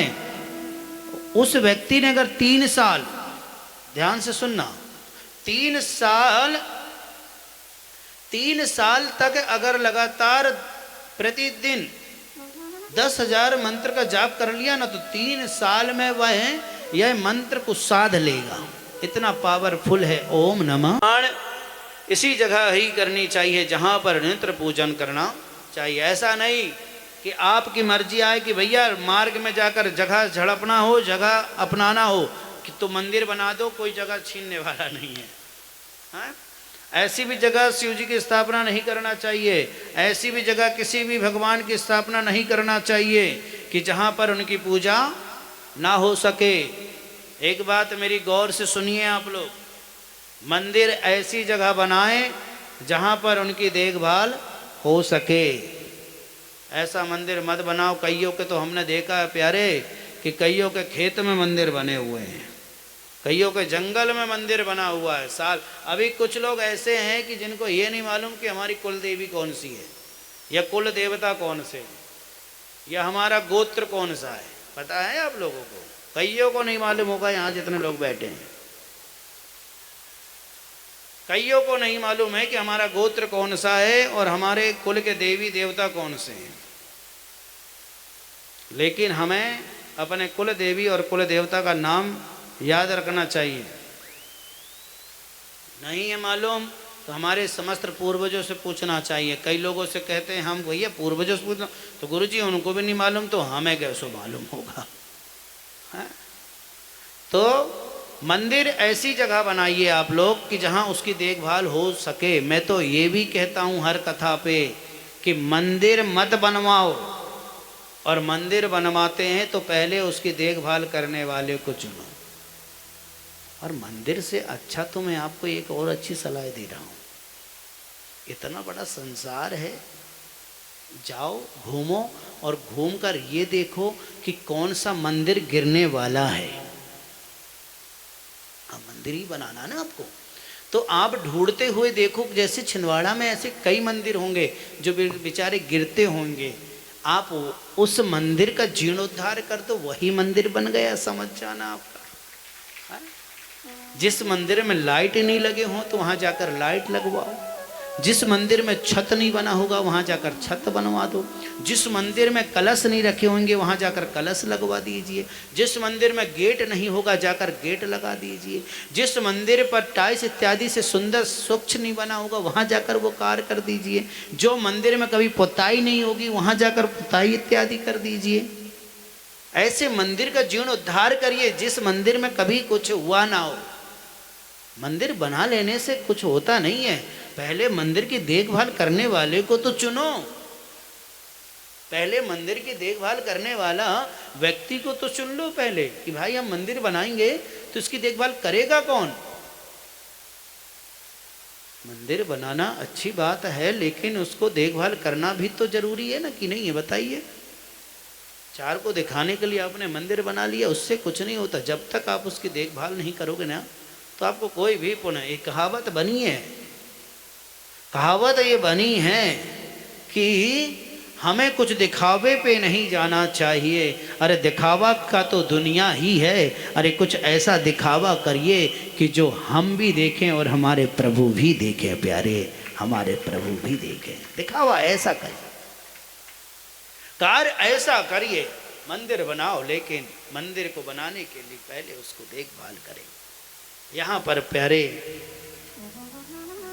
उस व्यक्ति ने अगर 3 साल, ध्यान से सुनना, 3 साल तक अगर लगातार प्रतिदिन 10,000 मंत्र का जाप कर लिया ना, तो 3 साल में वह यह मंत्र को साध लेगा। इतना पावरफुल है ओम नमः। इसी जगह ही करनी चाहिए जहाँ पर नित्य पूजन करना चाहिए। ऐसा नहीं कि आपकी मर्जी आए कि भैया मार्ग में जाकर जगह झड़पना हो, जगह अपनाना हो कि तो मंदिर बना दो, कोई जगह छीनने वाला नहीं है। हाँ? ऐसी भी जगह शिव जी की स्थापना नहीं करना चाहिए। ऐसी भी जगह किसी भी भगवान की स्थापना नहीं करना चाहिए कि जहाँ पर उनकी पूजा ना हो सके। एक बात मेरी गौर से सुनिए आप लोग, मंदिर ऐसी जगह बनाएं जहाँ पर उनकी देखभाल हो सके। ऐसा मंदिर मत बनाओ। कईयों के तो हमने देखा है प्यारे कि कईयों के खेत में मंदिर बने हुए हैं, कईयों के जंगल में मंदिर बना हुआ है। अभी कुछ लोग ऐसे हैं कि जिनको ये नहीं मालूम कि हमारी कुल देवी कौन सी है, या कुल देवता कौन से, या हमारा गोत्र कौन सा है। पता है आप लोगों को? कईयों को नहीं मालूम होगा, यहाँ जितने लोग बैठे हैं कईयों को नहीं मालूम है कि हमारा गोत्र कौन सा है और हमारे कुल के देवी देवता कौन से हैं। लेकिन हमें अपने कुल देवी और कुल देवता का नाम याद रखना चाहिए। नहीं है मालूम तो हमारे समस्त पूर्वजों से पूछना चाहिए। कई लोगों से कहते हैं हम भैया पूर्वजों से पूछना, तो गुरुजी उनको भी नहीं मालूम तो हमें कैसे मालूम होगा, है? तो मंदिर ऐसी जगह बनाइए आप लोग कि जहाँ उसकी देखभाल हो सके। मैं तो ये भी कहता हूँ हर कथा पे कि मंदिर मत बनवाओ, और मंदिर बनवाते हैं तो पहले उसकी देखभाल करने वाले को चुनो। और मंदिर से अच्छा तो मैं आपको एक और अच्छी सलाह दे रहा हूँ, इतना बड़ा संसार है, जाओ घूमो और घूमकर ये देखो कि कौन सा मंदिर गिरने वाला है। मंदिर ही बनाना ना आपको, तो आप ढूंढते हुए देखो, जैसे छिंदवाड़ा में ऐसे कई मंदिर होंगे जो बेचारे गिरते होंगे, आप उस मंदिर का जीर्णोद्धार कर दो, वही मंदिर बन गया, समझ जाना आपका। जिस मंदिर में लाइट नहीं लगे हों तो वहाँ जाकर लाइट लगवाओ, जिस मंदिर में छत नहीं बना होगा वहाँ जाकर छत बनवा दो, जिस मंदिर में कलश नहीं रखे होंगे वहाँ जाकर कलश लगवा दीजिए, जिस मंदिर में गेट नहीं होगा जाकर गेट लगा दीजिए, जिस मंदिर पर टाइल्स इत्यादि से सुंदर स्वच्छ नहीं बना होगा वहाँ जाकर वो कार्य कर दीजिए, जो मंदिर में कभी पुताई नहीं होगी वहाँ जाकर पुताई इत्यादि कर दीजिए। ऐसे मंदिर का जीर्णोद्धार करिए जिस मंदिर में कभी कुछ हुआ ना हो। मंदिर बना लेने से कुछ होता नहीं है, पहले मंदिर की देखभाल करने वाले को तो चुनो, पहले मंदिर की देखभाल करने वाला व्यक्ति को तो चुन लो पहले कि भाई हम मंदिर बनाएंगे तो इसकी देखभाल करेगा कौन। मंदिर बनाना अच्छी बात है लेकिन उसको देखभाल करना भी तो जरूरी है ना, कि नहीं है बताइए। चार को दिखाने के लिए आपने मंदिर बना लिया, उससे कुछ नहीं होता। जब तक आप उसकी देखभाल नहीं करोगे ना तो आपको कोई भी पुण्य। एक कहावत बनी है, कहावत ये बनी है कि हमें कुछ दिखावे पे नहीं जाना चाहिए। अरे दिखावा का तो दुनिया ही है, अरे कुछ ऐसा दिखावा करिए कि जो हम भी देखें और हमारे प्रभु भी देखें, प्यारे हमारे प्रभु भी देखें। दिखावा ऐसा करिए, कार्य ऐसा करिए, मंदिर बनाओ लेकिन मंदिर को बनाने के लिए पहले उसको देखभाल करें। यहाँ पर प्यारे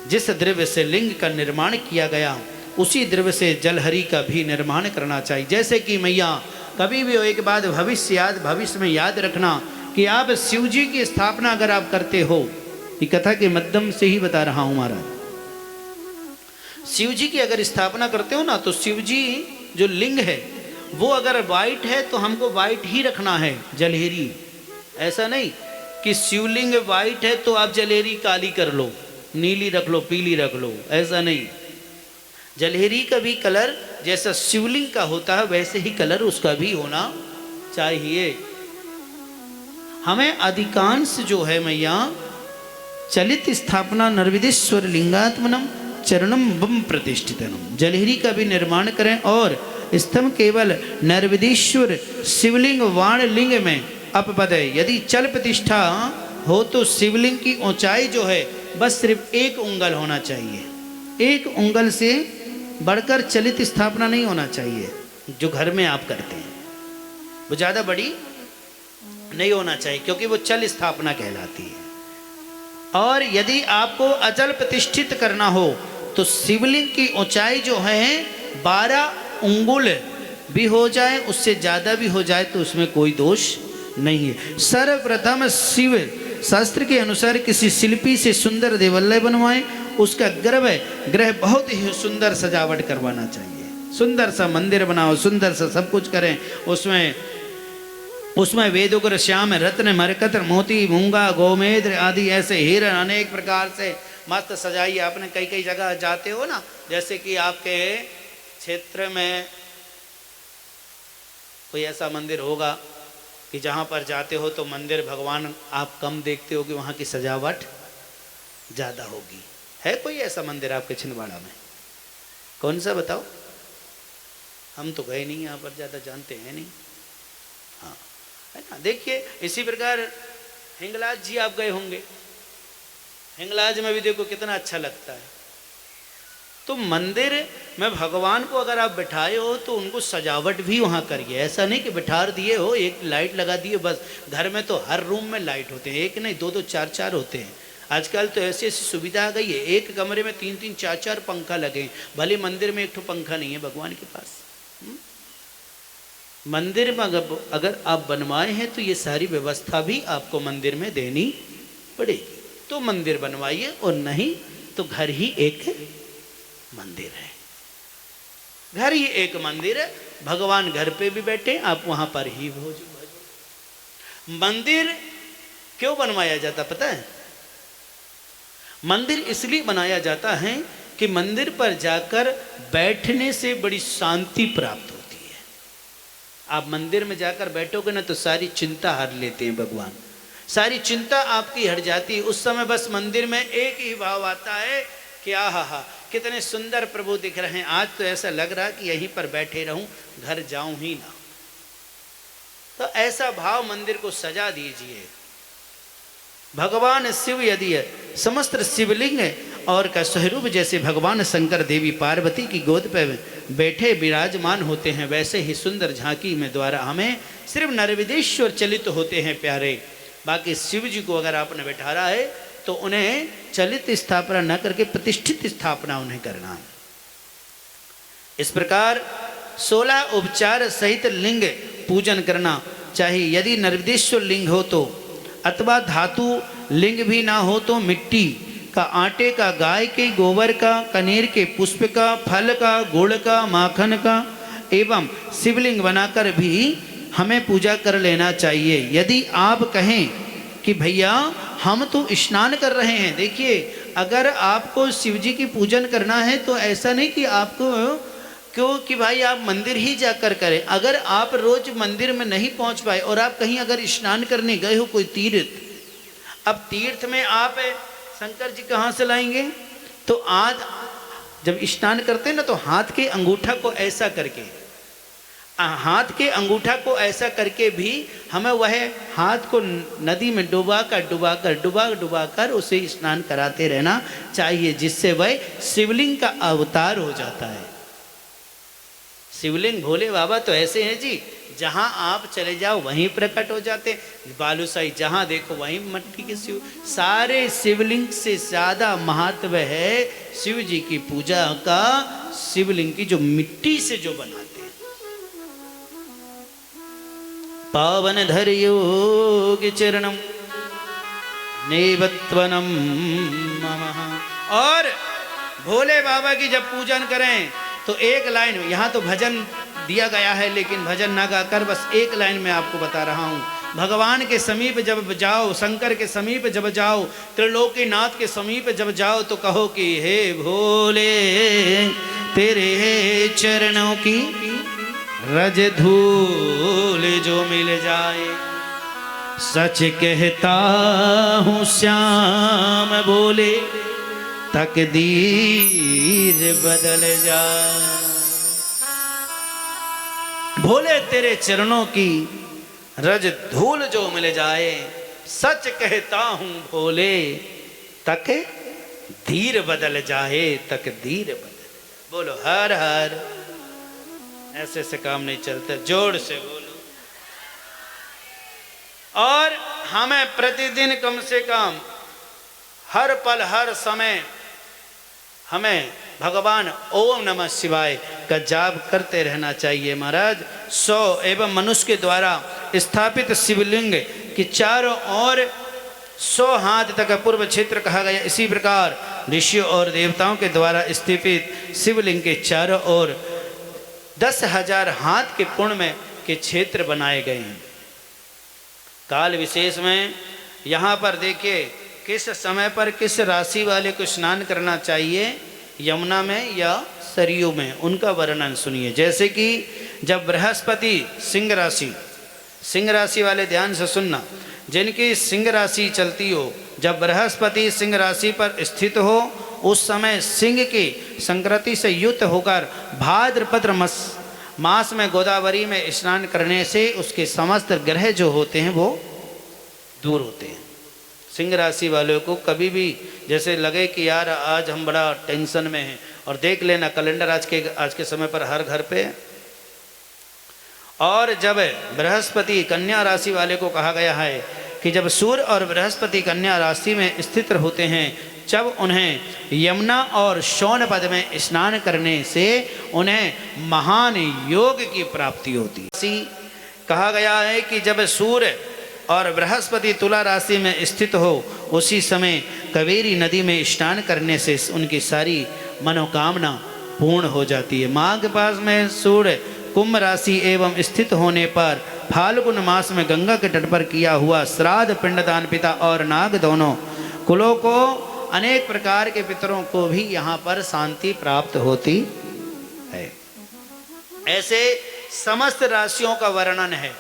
जिस द्रव्य से लिंग का निर्माण किया गया उसी द्रव्य से जलहरी का भी निर्माण करना चाहिए। जैसे कि मैया कभी भी एक बात भविष्य में याद रखना कि आप शिव जी की स्थापना अगर आप करते हो, ये कथा के माध्यम से ही बता रहा हूं महाराज, शिव जी की अगर स्थापना करते हो ना तो शिव जी जो लिंग है वो अगर वाइट है तो हमको वाइट ही रखना है, जलहरी। ऐसा नहीं कि शिवलिंग वाइट है तो आप जलहरी काली कर लो, नीली रख लो, पीली रख लो, ऐसा नहीं। जलहरी का भी कलर जैसा शिवलिंग का होता है वैसे ही कलर उसका भी होना चाहिए। हमें अधिकांश जो है मैया चलित स्थापना नर्विदेश्वर लिंगात्मनम चरणम बम प्रतिष्ठितनम, जलहरी का भी निर्माण करें और स्तंभ केवल नर्विदेश्वर शिवलिंग वाण लिंग में अपपद है। यदि चल प्रतिष्ठा हो तो शिवलिंग की ऊंचाई जो है बस सिर्फ 1 उंगल होना चाहिए, 1 उंगल से बढ़कर चलित स्थापना नहीं होना चाहिए। जो घर में आप करते हैं वो ज़्यादा बड़ी नहीं होना चाहिए क्योंकि वो चल स्थापना कहलाती है। और यदि आपको अचल प्रतिष्ठित करना हो तो शिवलिंग की ऊंचाई जो है 12 उंगुल भी हो जाए, उससे ज़्यादा भी हो जाए तो उसमें कोई दोष नहीं है। सर्वप्रथम शिव शास्त्र के अनुसार किसी शिल्पी से सुंदर देवालय बनवाएं, उसका ग्रह बहुत ही सुंदर सजावट करवाना चाहिए। सुंदर सा मंदिर बनाओ, सुंदर सा सब कुछ करें, उसमें वेदोग्र श्याम रत्न मरकत मोती मूंगा गोमेद्र आदि ऐसे हिरण अनेक प्रकार से मस्त सजाइए। आपने कई जगह जाते हो ना, जैसे कि आपके क्षेत्र में कोई ऐसा मंदिर होगा कि जहाँ पर जाते हो तो मंदिर भगवान आप कम देखते हो कि वहाँ की सजावट ज़्यादा होगी। है कोई ऐसा मंदिर आपके छिंदवाड़ा में? कौन सा बताओ? हम तो गए नहीं, यहाँ पर ज़्यादा जानते हैं नहीं। हाँ है ना। देखिए इसी प्रकार हिंगलाज जी आप गए होंगे, हिंगलाज में भी देखो कितना अच्छा लगता तो मंदिर में भगवान को अगर आप बिठाए हो तो उनको सजावट भी वहाँ करिए। ऐसा नहीं कि बिठा दिए हो, एक लाइट लगा दिए बस। घर में तो हर रूम में लाइट होते हैं, एक नहीं दो दो चार चार होते हैं। आजकल तो ऐसी ऐसी सुविधा आ गई है, एक कमरे में तीन तीन चार चार पंखा लगे हैं। भले मंदिर में एक ठो पंखा नहीं है भगवान के पास। मंदिर में अगर आप बनवाए हैं तो ये सारी व्यवस्था भी आपको मंदिर में देनी पड़ेगी। तो मंदिर बनवाइए, और नहीं तो घर ही एक मंदिर है। घर ही एक मंदिर है, भगवान घर पे भी बैठे, आप वहां पर ही भोज। मंदिर क्यों बनवाया जाता पता है? मंदिर इसलिए बनाया जाता है कि मंदिर पर जाकर बैठने से बड़ी शांति प्राप्त होती है। आप मंदिर में जाकर बैठोगे ना तो सारी चिंता हर लेते हैं भगवान, सारी चिंता आपकी हट जाती है। उस समय बस मंदिर में एक ही भाव आता है कि आहा कितने सुंदर प्रभु दिख रहे हैं, आज तो ऐसा लग रहा कि यहीं पर बैठे रहूं, घर जाऊं ही ना। तो ऐसा भाव मंदिर को सजा दीजिए। भगवान शिव यदि समस्त शिवलिंग और का स्वरूप जैसे भगवान शंकर देवी पार्वती की गोद पर बैठे विराजमान होते हैं, वैसे ही सुंदर झांकी में द्वारा हमें सिर्फ नरविदेश्वर चलित होते हैं प्यारे। बाकी शिव जी को अगर आपने बैठारा है तो उन्हें चलित स्थापना न करके प्रतिष्ठित स्थापना उन्हें करना। इस प्रकार 16 उपचार सहित लिंग पूजन करना चाहिए। यदि नर्मदेश्वर लिंग हो तो, अथवा धातु लिंग भी ना हो तो मिट्टी का, आटे का, गाय के गोबर का, कनेर के पुष्प का, फल का, गुड़ का, माखन का एवं शिवलिंग बनाकर भी हमें पूजा कर लेना चाहिए। यदि आप कहें कि भैया हम तो स्नान कर रहे हैं, देखिए अगर आपको शिव जी की पूजन करना है तो ऐसा नहीं कि आपको क्यों कि भाई आप मंदिर ही जाकर करें। अगर आप रोज मंदिर में नहीं पहुंच पाए और आप कहीं अगर स्नान करने गए हो कोई तीर्थ, अब तीर्थ में आप शंकर जी कहाँ से लाएंगे? तो आज जब स्नान करते हैं ना तो हाथ के अंगूठा को ऐसा करके, हाथ के अंगूठा को ऐसा करके भी हमें वह हाथ को नदी में डुबा कर उसे स्नान कराते रहना चाहिए, जिससे वह शिवलिंग का अवतार हो जाता है। शिवलिंग भोले बाबा तो ऐसे हैं जी, जहाँ आप चले जाओ वहीं प्रकट हो जाते। बालूशाही जहाँ देखो वहीं मट्टी के शिव। सारे शिवलिंग से ज़्यादा महत्व है शिव जी की पूजा का, शिवलिंग की जो मिट्टी से जो बनाते हैं। पावन धर योग चरणम नेवत्वनम ममः। और भोले बाबा की जब पूजन करें तो एक लाइन, यहाँ तो भजन दिया गया है लेकिन भजन ना गाकर बस एक लाइन में आपको बता रहा हूँ। भगवान के समीप जब जाओ, शंकर के समीप जब जाओ, त्रिलोकीनाथ के समीप जब जाओ तो कहो कि हे भोले तेरे चरणों की रज धूल जो मिल जाए, सच कहता हूँ श्याम बोले तकदीर बदल जाए। भोले तेरे चरणों की रज धूल जो मिल जाए, सच कहता हूँ भोले तकदीर बदल जाए, तकदीर बदल। बोलो हर हर। ऐसे से काम नहीं चलता, जोर से बोलो। और हमें प्रतिदिन कम से कम हर पल हर समय हमें भगवान ओम नमः शिवाय का जाप करते रहना चाहिए महाराज। 100 एवं मनुष्य के द्वारा स्थापित शिवलिंग की चारों ओर 100 हाथ तक पूर्व क्षेत्र कहा गया। इसी प्रकार ऋषियों और देवताओं के द्वारा स्थापित शिवलिंग के चारों ओर 10,000 हाथ के पूर्ण में के क्षेत्र बनाए गए हैं। काल विशेष में यहाँ पर देखिए किस समय पर किस राशि वाले को स्नान करना चाहिए, यमुना में या सरयू में, उनका वर्णन सुनिए। जैसे कि जब बृहस्पति सिंह राशि वाले ध्यान से सुनना, जिनकी सिंह राशि चलती हो, जब बृहस्पति सिंह राशि पर स्थित हो उस समय सिंह की संक्रांति से युक्त होकर भाद्रपद मास में गोदावरी में स्नान करने से उसके समस्त ग्रह जो होते हैं वो दूर होते हैं। सिंह राशि वालों को कभी भी जैसे लगे कि यार आज हम बड़ा टेंशन में हैं और देख लेना कैलेंडर आज के समय पर हर घर पे। और जब बृहस्पति कन्या राशि वाले को कहा गया है कि जब सूर्य और बृहस्पति कन्या राशि में स्थित होते हैं, जब उन्हें यमुना और शोणपद में स्नान करने से उन्हें महान योग की प्राप्ति होती है। कहा गया है कि जब सूर्य और बृहस्पति तुला राशि में स्थित हो, उसी समय कावेरी नदी में स्नान करने से उनकी सारी मनोकामना पूर्ण हो जाती है। माघ मास में सूर्य कुंभ राशि एवं स्थित होने पर फाल्गुन मास में गंगा के तट पर किया हुआ श्राद्ध पिंडदान पिता और नाग दोनों कुलों को, अनेक प्रकार के पितरों को भी यहाँ पर शांति प्राप्त होती है। ऐसे समस्त राशियों का वर्णन है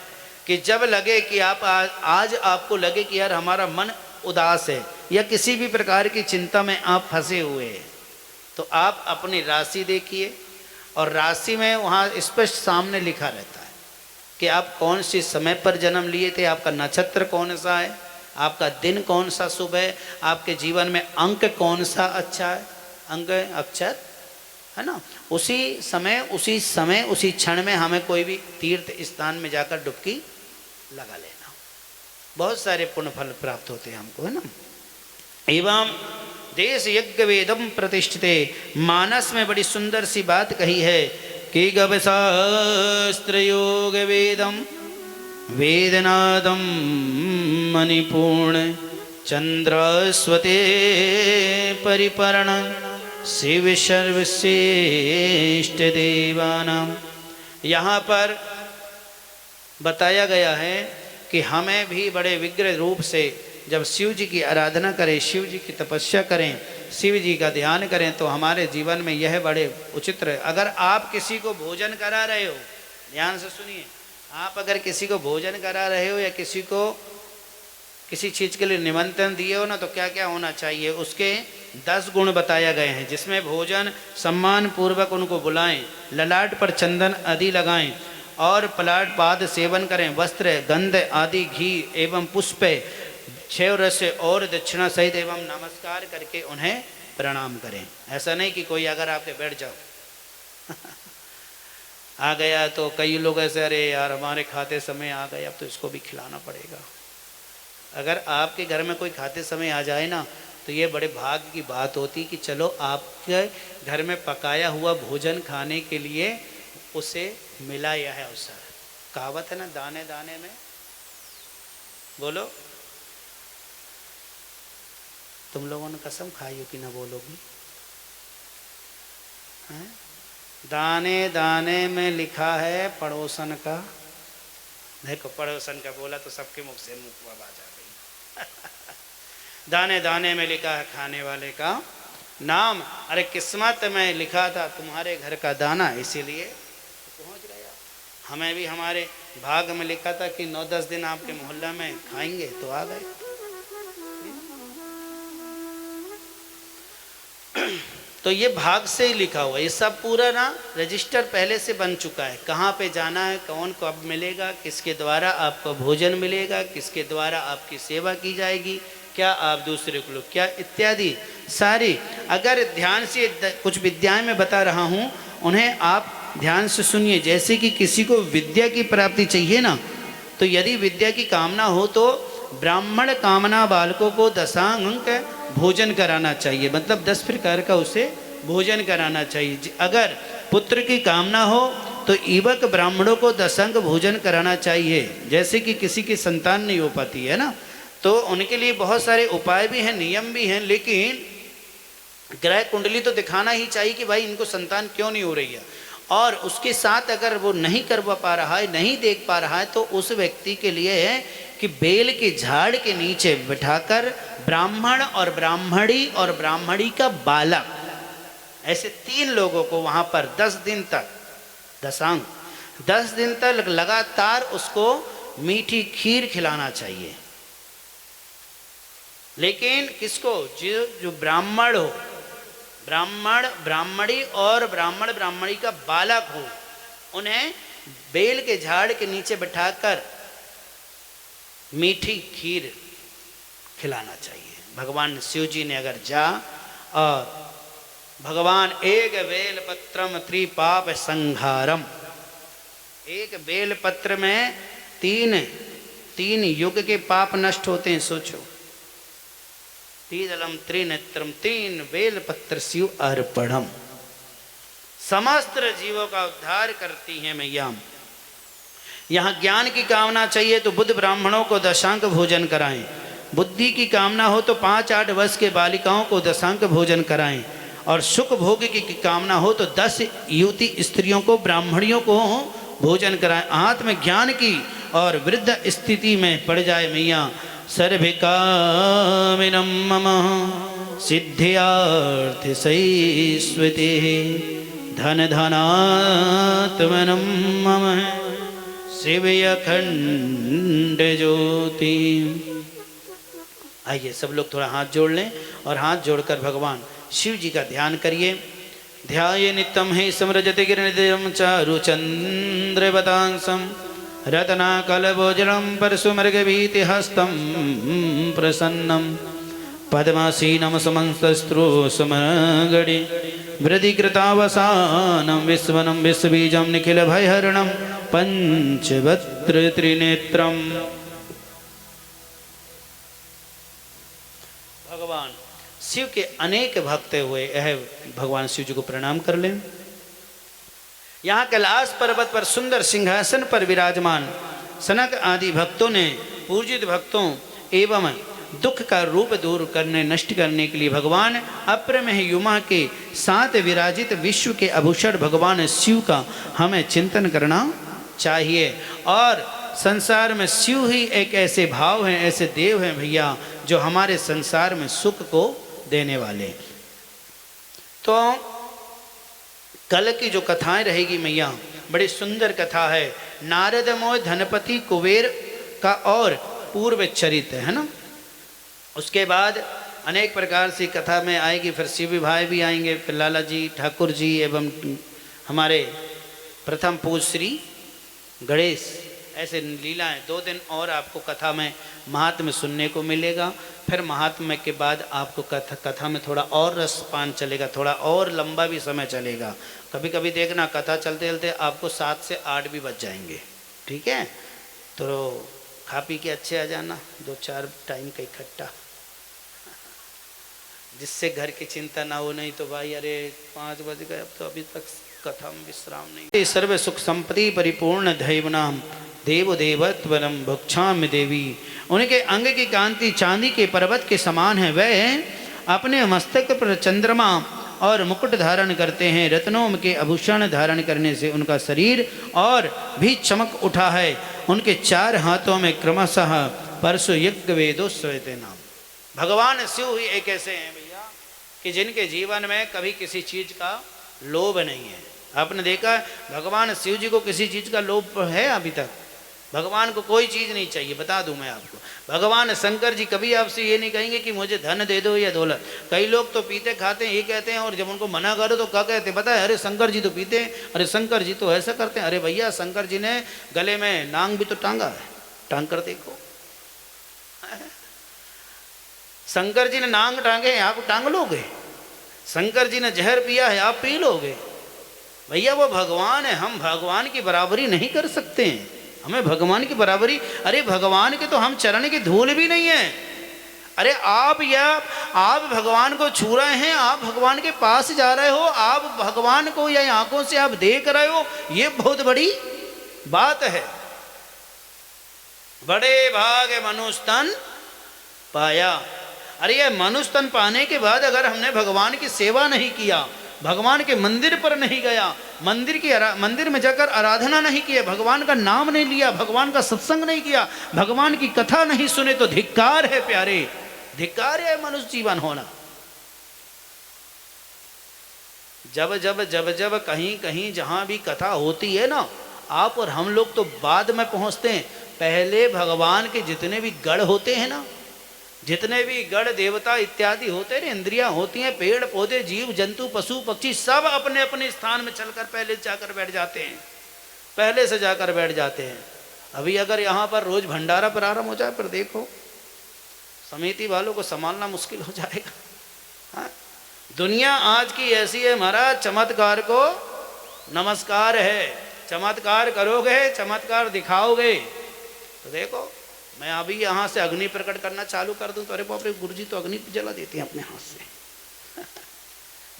कि जब लगे कि आप आज आपको लगे कि यार हमारा मन उदास है या किसी भी प्रकार की चिंता में आप फंसे हुए हैं, तो आप अपनी राशि देखिए और राशि में वहाँ स्पष्ट सामने लिखा रहता है कि आप कौन सी समय पर जन्म लिए थे, आपका नक्षत्र कौन सा है, आपका दिन कौन सा शुभ है, आपके जीवन में अंक कौन सा अच्छा है, अंक अक्षर है ना। उसी समय उसी क्षण में हमें कोई भी तीर्थ स्थान में जाकर डुबकी लगा लेना, बहुत सारे पुण्य फल प्राप्त होते हैं हमको, है ना। एवं देश यज्ञ वेदम प्रतिष्ठिते, मानस में बड़ी सुंदर सी बात कही है कि गवशास्त्र योग वेदम वेदनादम मणिपूर्ण चंद्रस्वते परिपर्ण शिव सर्वश्रेष्ठ देवानाम। यहाँ पर बताया गया है कि हमें भी बड़े विग्रह रूप से जब शिव जी की आराधना करें, शिव जी की तपस्या करें, शिव जी का ध्यान करें तो हमारे जीवन में यह बड़े उचित रहे। अगर आप किसी को भोजन करा रहे हो, ध्यान से सुनिए, आप अगर किसी को भोजन करा रहे हो या किसी को किसी चीज़ के लिए निमंत्रण दिए हो ना, तो क्या क्या होना चाहिए, उसके 10 गुण बताया गए हैं, जिसमें भोजन सम्मान पूर्वक उनको बुलाएं, ललाट पर चंदन आदि लगाएं और पलाट पाद सेवन करें, वस्त्र गंध आदि घी एवं पुष्प क्षय रस और दक्षिणा सहित एवं नमस्कार करके उन्हें प्रणाम करें। ऐसा नहीं कि कोई अगर आपके बैठ जाओ आ गया तो कई लोग ऐसे, अरे यार हमारे खाते समय आ गए, अब तो इसको भी खिलाना पड़ेगा। अगर आपके घर में कोई खाते समय आ जाए ना, तो ये बड़े भाग्य की बात होती कि चलो आपके घर में पकाया हुआ भोजन खाने के लिए उसे मिला यह है अवसर। कहावत है ना, दाने दाने में, बोलो तुम लोगों ने कसम खाई हो कि ना बोलोगी, हैं? दाने दाने में लिखा है पड़ोसन का, देखो पड़ोसन का बोला तो सबके मुख से मुख आवाज आ गई दाने दाने में लिखा है खाने वाले का नाम। अरे किस्मत में लिखा था तुम्हारे घर का दाना, इसीलिए तो पहुंच गया। हमें भी हमारे भाग में लिखा था कि 9-10 दिन आपके मोहल्ला में खाएंगे, तो आ गए। तो ये भाग से ही लिखा हुआ, ये सब पूरा ना रजिस्टर पहले से बन चुका है, कहाँ पे जाना है, कौन कब मिलेगा, किसके द्वारा आपको भोजन मिलेगा, किसके द्वारा आपकी सेवा की जाएगी, क्या आप दूसरे को लोग क्या इत्यादि सारी। अगर ध्यान से कुछ विद्याएं मैं बता रहा हूँ, उन्हें आप ध्यान से सुनिए। जैसे कि किसी को विद्या की प्राप्ति चाहिए ना, तो यदि विद्या की कामना हो तो ब्राह्मण कामना बालकों को दशांग भोजन कराना चाहिए, मतलब 10 प्रकार का उसे भोजन कराना चाहिए। अगर पुत्र की कामना हो तो युवक ब्राह्मणों को दशांग भोजन कराना चाहिए। जैसे कि किसी की संतान नहीं हो पाती है ना, तो उनके लिए बहुत सारे उपाय भी हैं, नियम भी हैं, लेकिन ग्रह कुंडली तो दिखाना ही चाहिए कि भाई इनको संतान क्यों नहीं हो रही है। और उसके साथ अगर वो नहीं कर पा रहा है, नहीं देख पा रहा है, तो उस व्यक्ति के लिए है कि बेल के झाड़ के नीचे बिठाकर ब्राह्मण और ब्राह्मणी और ब्राह्मणी का बालक, ऐसे 3 लोगों को वहाँ पर 10 दिन तक दशांग 10 दिन तक लगातार उसको मीठी खीर खिलाना चाहिए। लेकिन किसको, जो ब्राह्मण हो, ब्राह्मण ब्राह्मणी और ब्राह्मण ब्राह्मणी का बालक हो, उन्हें बेल के झाड़ के नीचे बिठाकर मीठी खीर खिलाना चाहिए। भगवान शिव जी ने अगर और भगवान एक बेल पत्रम त्रिपाप संहारम, एक बेल पत्र में तीन युग के पाप नष्ट होते हैं। सोचो, तीदलम त्रिनेत्रम, 3 बेल पत्र स्यु अर्पणम, समस्त जीवों का उद्धार करती हैं मैया। यहाँ ज्ञान की कामना चाहिए तो बुद्ध ब्राह्मणों को दशांक भोजन कराएं, बुद्धि की कामना हो तो 5-8 वर्ष के बालिकाओं को दशांक भोजन कराएं, और सुख भोग की कामना हो तो 10 युवती स्त्रियों को, ब्राह्मणियों को भोजन कराएं। आत्म ज्ञान की और वृद्ध स्थिति में पड़ जाए मैया। सर्विकामिनम मम सिद्ध्यार्थ सैस्वते धन धनात्मनम मम शिवय खंड ज्योति। आइए सब लोग थोड़ा हाथ जोड़ लें और हाथ जोड़कर भगवान शिव जी का ध्यान करिए। ध्याये नित्यम हे समरजते गिरिनिधयम चारु चंद्रवतांसम रत्नाकलभोजनम परशुमर्गभीति हस्तम प्रसन्नम पद्मासीनम समंस्तस्त्रो समगणि वृद्धिकृतावसानं विश्वनं विश्वबीजं निखिल भयहरणं पंचवक्त्र त्रिनेत्रम्। भगवान शिव के अनेक भक्त हुए, यह भगवान शिव जी को प्रणाम कर लें। यहाँ कैलाश पर्वत पर सुंदर सिंहासन पर विराजमान सनक आदि भक्तों ने, पूजित भक्तों एवं दुख का रूप दूर करने, नष्ट करने के लिए भगवान अप्रमेय युमा के साथ विराजित विश्व के आभूषण भगवान शिव का हमें चिंतन करना चाहिए। और संसार में शिव ही एक ऐसे भाव हैं, ऐसे देव हैं भैया, जो हमारे संसार में सुख को देने वाले। तो कल की जो कथाएं रहेगी मैया, बड़ी सुंदर कथा है। नारद मोह धनपति कुबेर का और पूर्व चरित्र है ना। उसके बाद अनेक प्रकार से कथा में आएगी, फिर शिव भाई भी आएंगे, फिर लाला जी, ठाकुर जी एवं हमारे प्रथम पूज श्री गणेश, ऐसे लीलाएं 2 दिन और आपको कथा में महात्म्य सुनने को मिलेगा। फिर महात्म्य के बाद आपको कथा में थोड़ा और रसपान चलेगा, थोड़ा और लंबा भी समय चलेगा। कभी कभी देखना कथा चलते चलते आपको 7 से 8 भी बज जाएंगे, ठीक है। तो खा पी के अच्छे आ जाना, 2-4 टाइम का इकट्ठा, जिससे घर की चिंता ना हो। नहीं तो भाई अरे 5 बज गए, अब तो अभी तक कथा में विश्राम नहीं। सर्व सुख संपत्ति परिपूर्ण दैवनाम देव देवत्वरम भक्षाम देवी। उनके अंग की कांति चांदी के पर्वत के समान है। वह अपने मस्तक पर चंद्रमा और मुकुट धारण करते हैं। रत्नों के आभूषण धारण करने से उनका शरीर और भी चमक उठा है। उनके 4 हाथों में क्रमशः परशु यज्ञ वेदो श्वेते नाम। भगवान शिव ही एक ऐसे हैं भैया कि जिनके जीवन में कभी किसी चीज का लोभ नहीं है। आपने देखा भगवान शिव जी को किसी चीज का लोभ है? अभी तक भगवान को कोई चीज नहीं चाहिए। बता दूं मैं आपको, भगवान शंकर जी कभी आपसे ये नहीं कहेंगे कि मुझे धन दे दो या दौलत। कई लोग तो पीते खाते हैं ये कहते हैं, और जब उनको मना करो तो क्या कहते हैं पता है? अरे शंकर जी तो पीते हैं, अरे शंकर जी तो ऐसा करते हैं। अरे भैया शंकर जी ने गले में नांग भी तो टांगा है, टांग कर देखो। शंकर जी ने नांग टांगे, आप टांग लोगे? शंकर जी ने जहर पिया है, आप पी लोगे? भैया वो भगवान है, हम भगवान की बराबरी नहीं कर सकते हैं। हमें भगवान की बराबरी, अरे भगवान के तो हम चरण की धूल भी नहीं है। अरे आप भगवान को छू रहे हैं, आप भगवान के पास जा रहे हो, आप भगवान को या आंखों से आप देख रहे हो, ये बहुत बड़ी बात है। बड़े भाग मनुष्य तन पाया। अरे ये मनुष्य तन पाने के बाद अगर हमने भगवान की सेवा नहीं किया, भगवान के मंदिर पर नहीं गया, मंदिर में जाकर आराधना नहीं किया, भगवान का नाम नहीं लिया, भगवान का सत्संग नहीं किया, भगवान की कथा नहीं सुने, तो धिक्कार है प्यारे, धिक्कार है मनुष्य जीवन होना। जब जब जब जब कहीं कहीं जहां भी कथा होती है ना, आप और हम लोग तो बाद में पहुंचते हैं। पहले भगवान के जितने भी गढ़ होते हैं ना, जितने भी गढ़ देवता इत्यादि होते हैं, इंद्रियां होती हैं, पेड़ पौधे जीव जंतु पशु पक्षी सब अपने अपने स्थान में चलकर पहले जाकर बैठ जाते हैं, पहले से जाकर बैठ जाते हैं। अभी अगर यहाँ पर रोज भंडारा प्रारंभ हो जाए, पर देखो समिति वालों को संभालना मुश्किल हो जाएगा। हाँ, दुनिया आज की ऐसी है महाराज, चमत्कार को नमस्कार है। चमत्कार करोगे, चमत्कार दिखाओगे तो देखो, मैं अभी यहाँ से अग्नि प्रकट करना चालू कर दूं तो अरे बाप रे, गुरुजी तो अग्नि जला देते हैं अपने हाथ से।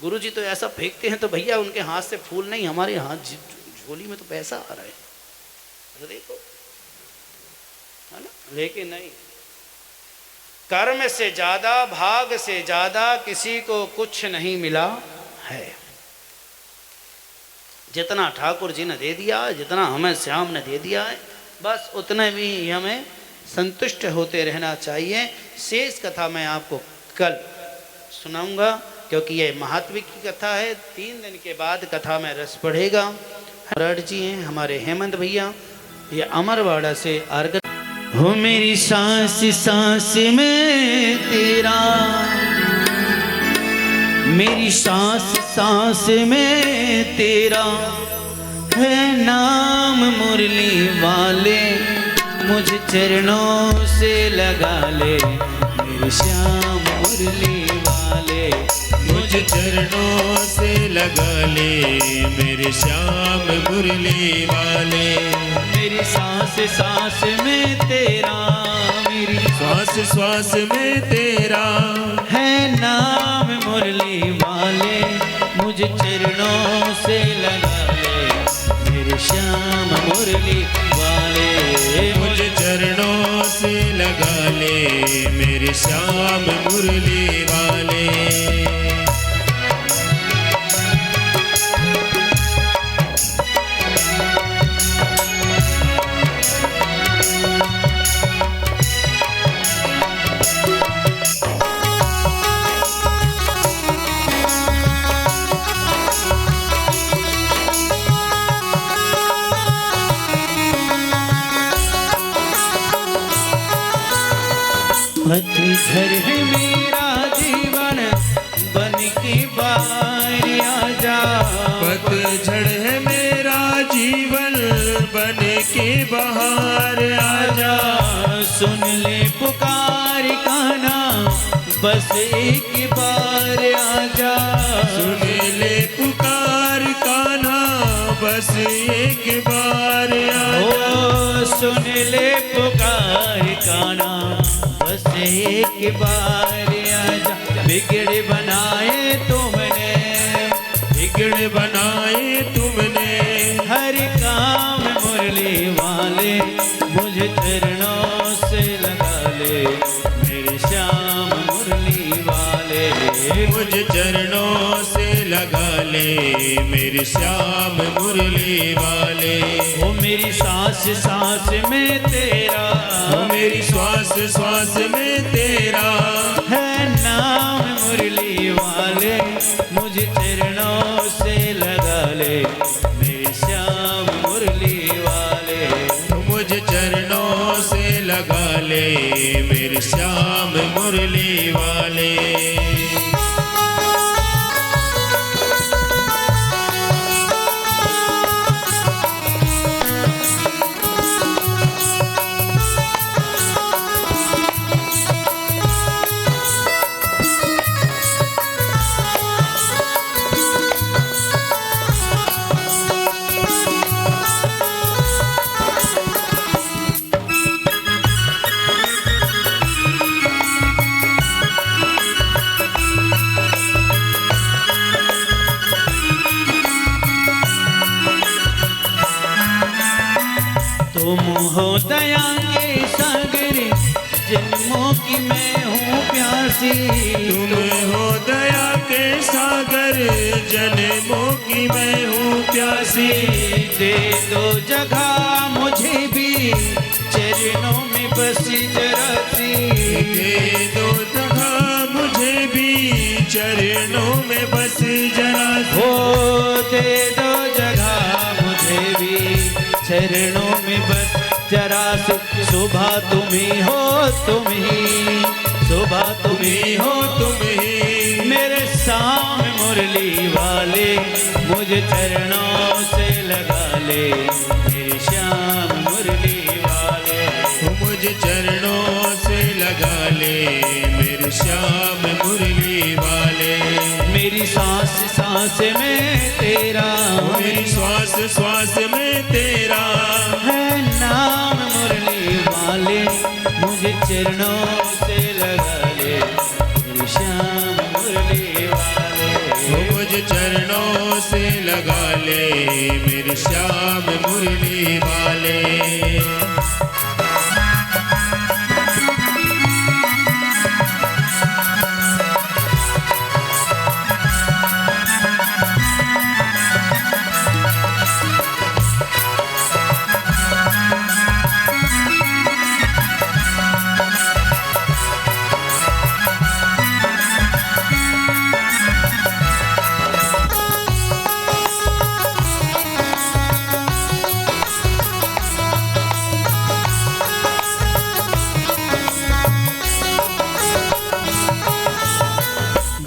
गुरुजी तो ऐसा फेंकते हैं तो भैया उनके हाथ से फूल नहीं, हमारे हाथ झोली में तो पैसा आ रहा है, तो देखो, है ना। लेकिन नहीं, कर्म से ज्यादा, भाग से ज्यादा किसी को कुछ नहीं मिला है। जितना ठाकुर जी ने दे दिया है, जितना हमें श्याम ने दे दिया है, बस उतने भी हमें संतुष्ट होते रहना चाहिए। शेष कथा मैं आपको कल सुनाऊंगा, क्योंकि ये महात्मा की कथा है। 3 दिन के बाद कथा में रस बढ़ेगा। राठ जी हैं हमारे हेमंत भैया, ये अमरवाड़ा से अर्घ। हो मेरी सांस सांस में तेरा, मेरी सांस सांस में तेरा है नाम, मुरली वाले मुझ चरणों से लगा ले, मेरे श्याम मुरली वाले मुझ चरणों से लगा ले, मेरे श्याम मुरली वाले। मेरी सांस सांस में तेरा, मेरी श्वास श्वास में तेरा है नाम, मुरली वाले मुझ चरणों से लगा ले, मेरे श्याम मुरली वाले मुझ चरणों से लगा ले, मेरे श्याम मुरली वाले। पतझड़ है मेरा जीवन बन के बाहर आजा, पतझड़ है मेरा जीवन बन के बाहर आजा। सुन ले पुकार कान्हा बस एक बार आजा, सुन ले पुकार कान्हा बस एक बार आजा। ओ सुन ले पुकार कान्हा बस एक बार आजा। बिगड़ बनाए तुमने, बिगड़ बनाए तुमने, हर काम मुरली वाले मुझ चरणों से लगा ले, मेरे श्याम मुरली वाले मुझ चरणों से लगा ले, मेरे श्याम मुरली वाले। ओ मेरी सांस सांस में तेरा, ओ मेरी श्वास श्वास में तेरा है नाम, मुरली वाले मुझ चरणों से लगा ले, मेरे श्याम मुरली वाले मुझ चरणों से लगा ले, मेरे श्याम मुरली वाले। तुम हो दया के सागर, जन्मों की मैं हूँ प्यासी। तुम हो दया के सागर, जन्मों की मैं हूँ प्यासी। दे दो जगह मुझे भी चरणों में बस जरा सी, दे दो जगह मुझे भी चरणों में बस जरा सी। हो दे दो जगह मुझे भी चरणों में बस जरा सी। सुबह तुम ही हो, तुम ही सुबह तुम ही हो, तुम ही मेरे सामने मुरली वाले मुझ चरणों से लगा ले, मेरे श्याम मुरली वाले मुझ चरणों से लगा ले, मेरे श्याम मुरली वाले। मेरी सांस में तेरा, मेरी श्वास श्वास में तेरा है नाम मुरली वाले, मुझे चरणों से लगा ले मेरे श्याम मुरली वाले। मुझे चरणों से लगा ले मेरे श्याम मुरली वाले।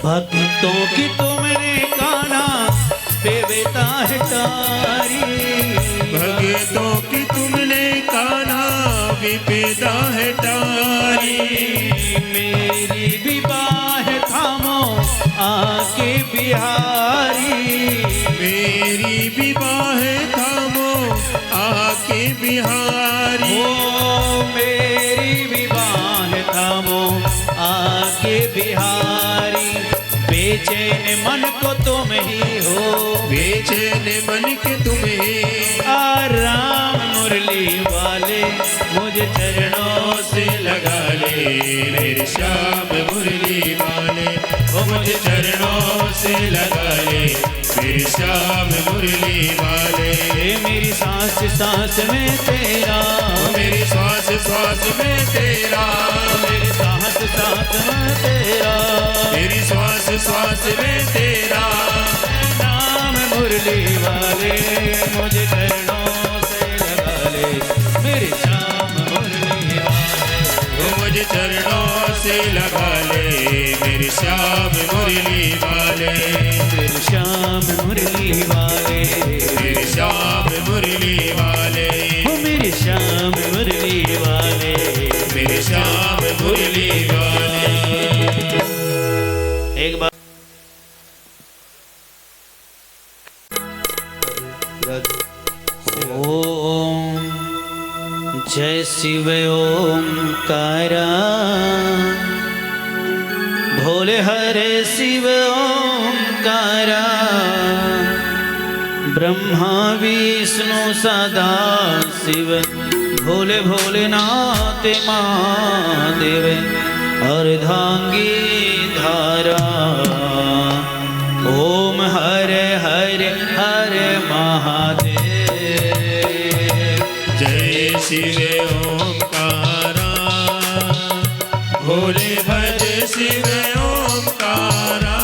भक्तों की तुमने गाना बेवेता है तारी, भक्तों की तुमने गाना विपेदा है तारी। मेरी भी बाह थामो आके बिहारी, मेरी भी बाहें थामो आके बिहारी। ओ मेरी भी बाह थामो आके बिहारी। बेचैन मन को तुम ही हो, बेचैन मन के तुम्हें आराम मुरली वाले, मुझे चरणों से लगा ले मेरे श्याम मुरली वाले। वो मुझे चरणों से लगा ले मेरे श्याम मुरली वाले। मेरी सांस सांस में तेरा, मेरी श्वास श्वास में तेरा, मेरी सांस सांस में तेरा, मेरी श्वास श्वास में तेरा नाम मुरली वाले, मुझे चरणों से लगा ले मेरे श्याम मुरली वाले। वो मुझे चरणों से लगा ले मेरे श्याम मुरली वाले। मेरे श्याम मुरली वाले, मेरे श्याम मुरली वाले, हो मेरे श्याम मुरली वाले, मेरे श्याम मुरली वाले। एक बार ओम जय शिव ओंकारा, भोले हरे शिव ओंकारा, ब्रह्मा विष्णु सदा शिव, भोले भोलेनाथ महादेव, अर्धांगी धारा। ओम हरे हरे हरे महादेव। जय शिव ओंकारा, भोले भज शिव ओंकारा,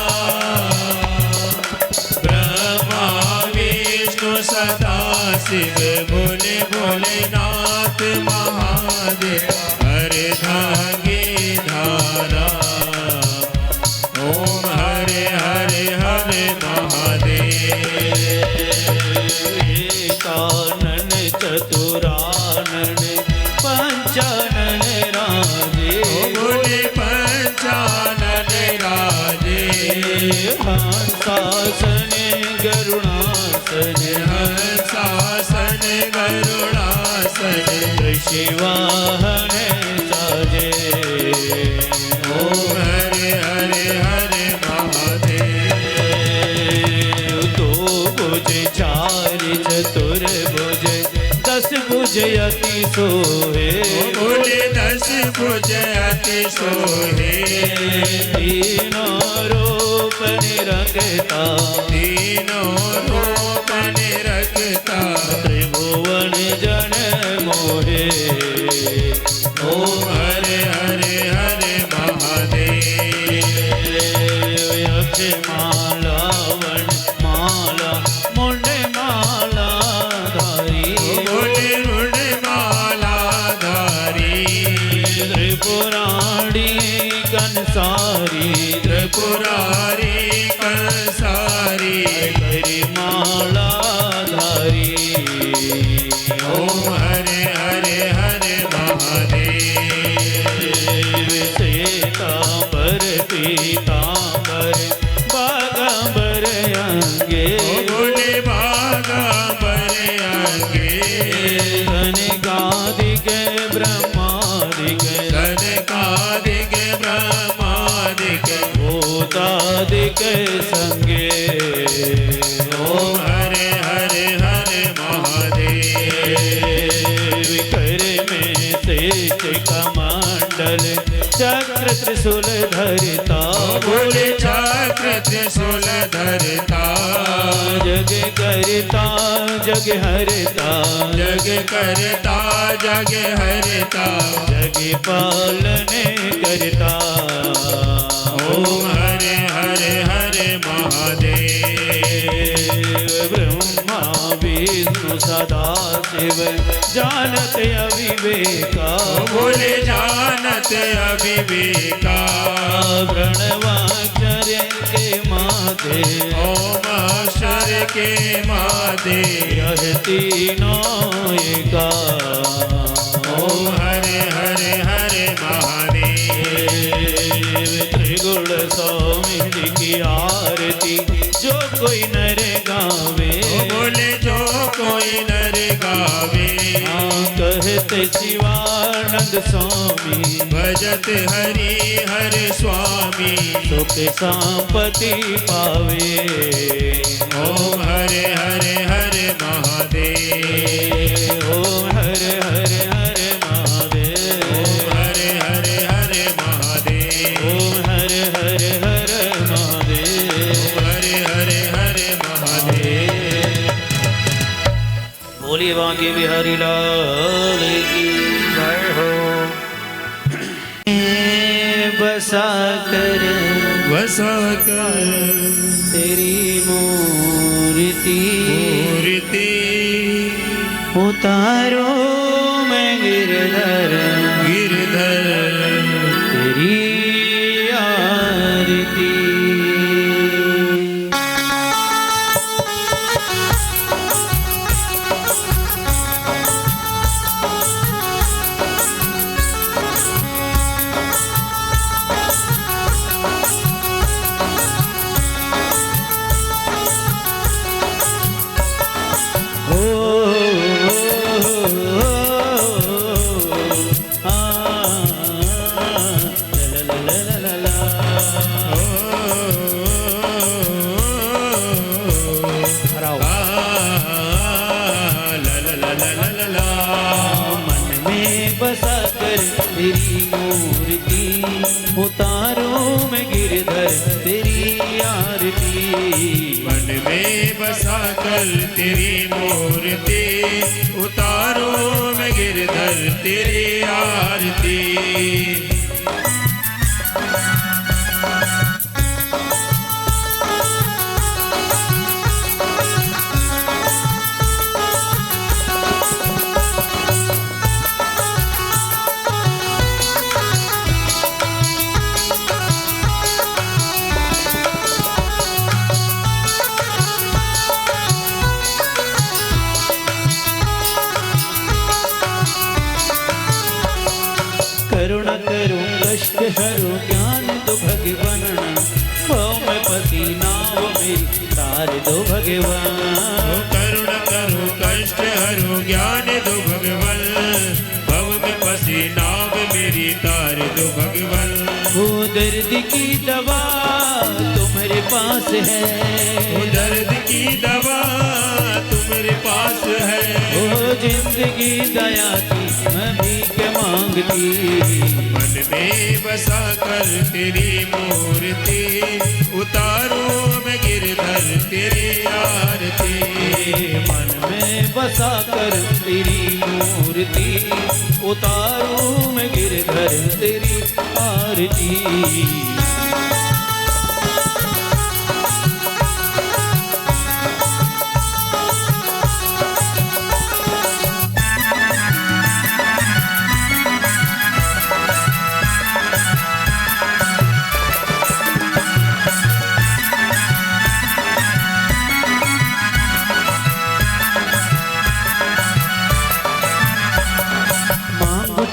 ब्रह्मा विष्णु सदा शिव, भोले भोलेनाथ महादेव, अर्धांगी धारा। ओम हरे हरे हरे महादेव। एकानन चतुरानन पंचानन राजे, बोले पंचानन राजे। हंसासन गरुणासन, हंसासन गरुड़ासन, ऋषिवाहन साजे। ओम हरे हरे हरे महादेव। दो भुज चार चतुर्भुज, दस भुज अति सोहे, बोले 10 भुज अति सोहे। तीनों रूप निरखता, तीनों रूप निरखता, त्रिभुवन जन मोहे। ओम हरे हरे हरे महादेव। यक्ष माला वन माला मुंड माला धारी, बोले रुण माला धारी, त्रिपुरारी कंसारी, त्रिपुरारी कंसारी, हरि माला धारी। ओम हरे हरे हरे महादेव। कमंडल चक्र त्रिशूल धरता बोले चक्र त्रिशूल धरता जग करता जग हरता जग करता जग हरता जग पालने करता ओम हरे हरे हरे महादेव ब्रह्मा विष्णु सदा शिव जानत अविवेका बोले जानत अविवेका प्रणवाक्षर के माते ओम अक्षर के मादे यह तीनों एका ओम हरे हरे हरे महादेव त्रिगुण स्वामी की आरती जो कोई नर गावे बोले जो कोई नर गावे कहते शिवानंद स्वामी भजत हरि हर स्वामी सुख संपत्ति पावे ओम हरे हरे हरे महादेव ओम हरे हरे हरे महादेव ओम हरे हरे हरे महादेव ओम हरे हरे हरे महादेव हरे हरे हरे महादेव बोलिए बांके बिहारी लाल की जय हो बसा कर वसा कर तेरी मूर्ति मूर्ति उतारो मैं गिरधर गिरधर तेरी आरती तेरी मूर्ति उतारो मैं गिरधर तेरी आरती मन में बसा कर तेरी मूर्ति उतारो मैं गिरधर तेरी आरती करुणा करूं कष्ट हरो ज्ञान दो भगवान भव में पति नाव मेरी तार दो भगवान करुणा करो कष्ट हरो ज्ञान दो भगवान भव में फंसी नाव मेरी तार दो भगवान वो दर्द की दवा तुम्हारे पास है वो दर्द की दवा तुम्हारे पास है वो जिंदगी दया की मैं भीख मांगती मन में बसा कर तेरी मूर्ति उतारो मैं गिरधर तेरी आरती मन में बसा कर तेरी मूर्ति उतारू मैं गिरधर तेरी आरती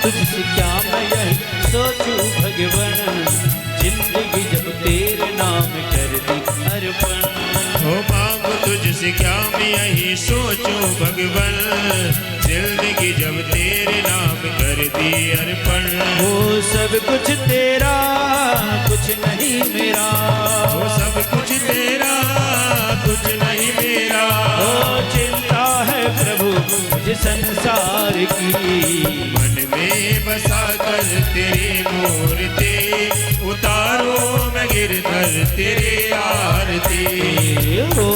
तुझसे क्या मैं यही सोचूं भगवान जिंदगी जब तेरे नाम कर दी अर्पण हो मांगो तुझसे क्या मैं यही सोचूं भगवान जिंदगी जब तेरे नाम कर दी अर्पण वो सब कुछ तेरा कुछ नहीं मेरा वो सब कुछ तेरा कुछ नहीं मेरा वो चिंता है प्रभु मुझ संसार की। मन में बसा कर तेरी मूर्ति उतारो मैं गिरधर तेरी आरती। ओ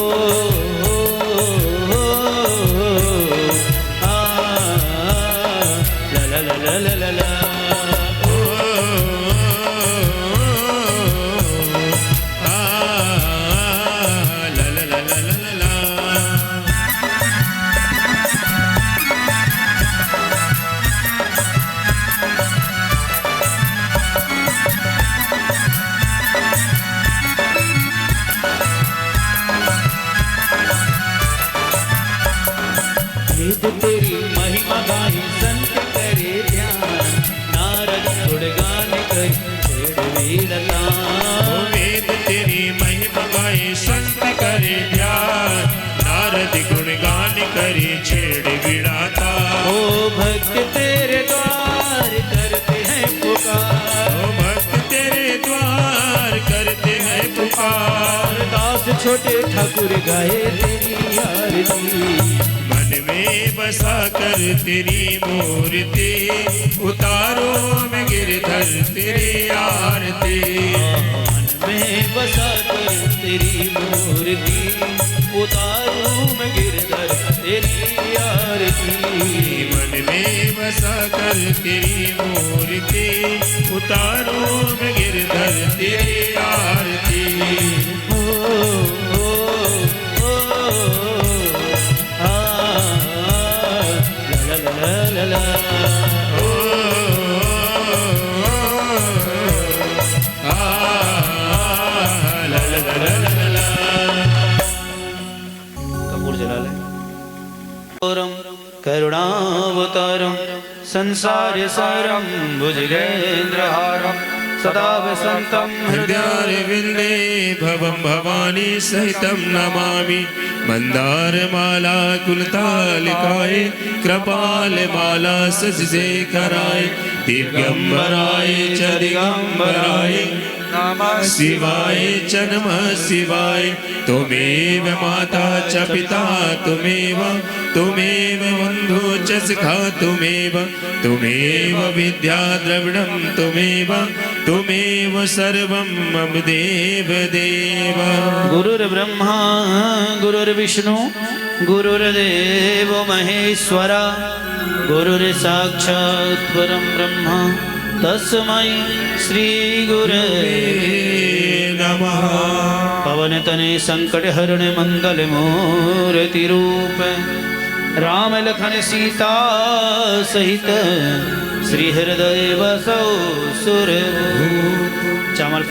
ला ला ला ला ला ला ला। तेरी महिमा गाही संत करे ध्यान, नारद गुणगान करी छेड़ वीरता। वेद तेरी महिमा गाए संत करे ध्यान, नारद गुणगान करे छेड़ विड़ाता। ओ भक्त तेरे द्वार करते हैं पुकार, ओ भक्त तेरे द्वार करते हैं पुकार। दास छोटे ठाकुर गाए तेरी आरती। मन में बसा कर तेरी मूर्ति उतारो मैं गिरधर तेरी आरती। मन में बसा कर तेरी मूर्ति उतारूं मैं गिरधर तेरी आरती। मन में बसा कर तेरी मूर्ति उतारो मैं गिरधर तेरी आरती। ओ ओ ओ ला ला ला ला ला। ओ ला ला ला ला ला ला। कपूर जला ले। करुणावतारम संसार सारम भुजगेन्द्रहारम सदा वसंतम हृदयारविन्दे भवं भवानी सहितं नमामि। मंदारमाला कुलतालिकाय कृपालमाला शशिशेखराय दिव्यंबराय च दिगंबराय नमः शिवाय च नमः शिवाय। त्वमेव माता च पिता त्वमेव बन्धु च सखा त्वमेव विद्या द्रविणं त्वमेव सर्वं मम देव देव। गुरुर्ब्रह्मा गुरुर्विष्णु गुरुर्देव महेश्वरा, गुरुर्साक्षात् परं ब्रह्म तस्मै श्री गुरवे नमः। पवन तनय संकट हरण मंगल मूर्ति रूप, राम लखन सीता सहित श्री हृदय बसौ सुरभूप। चावल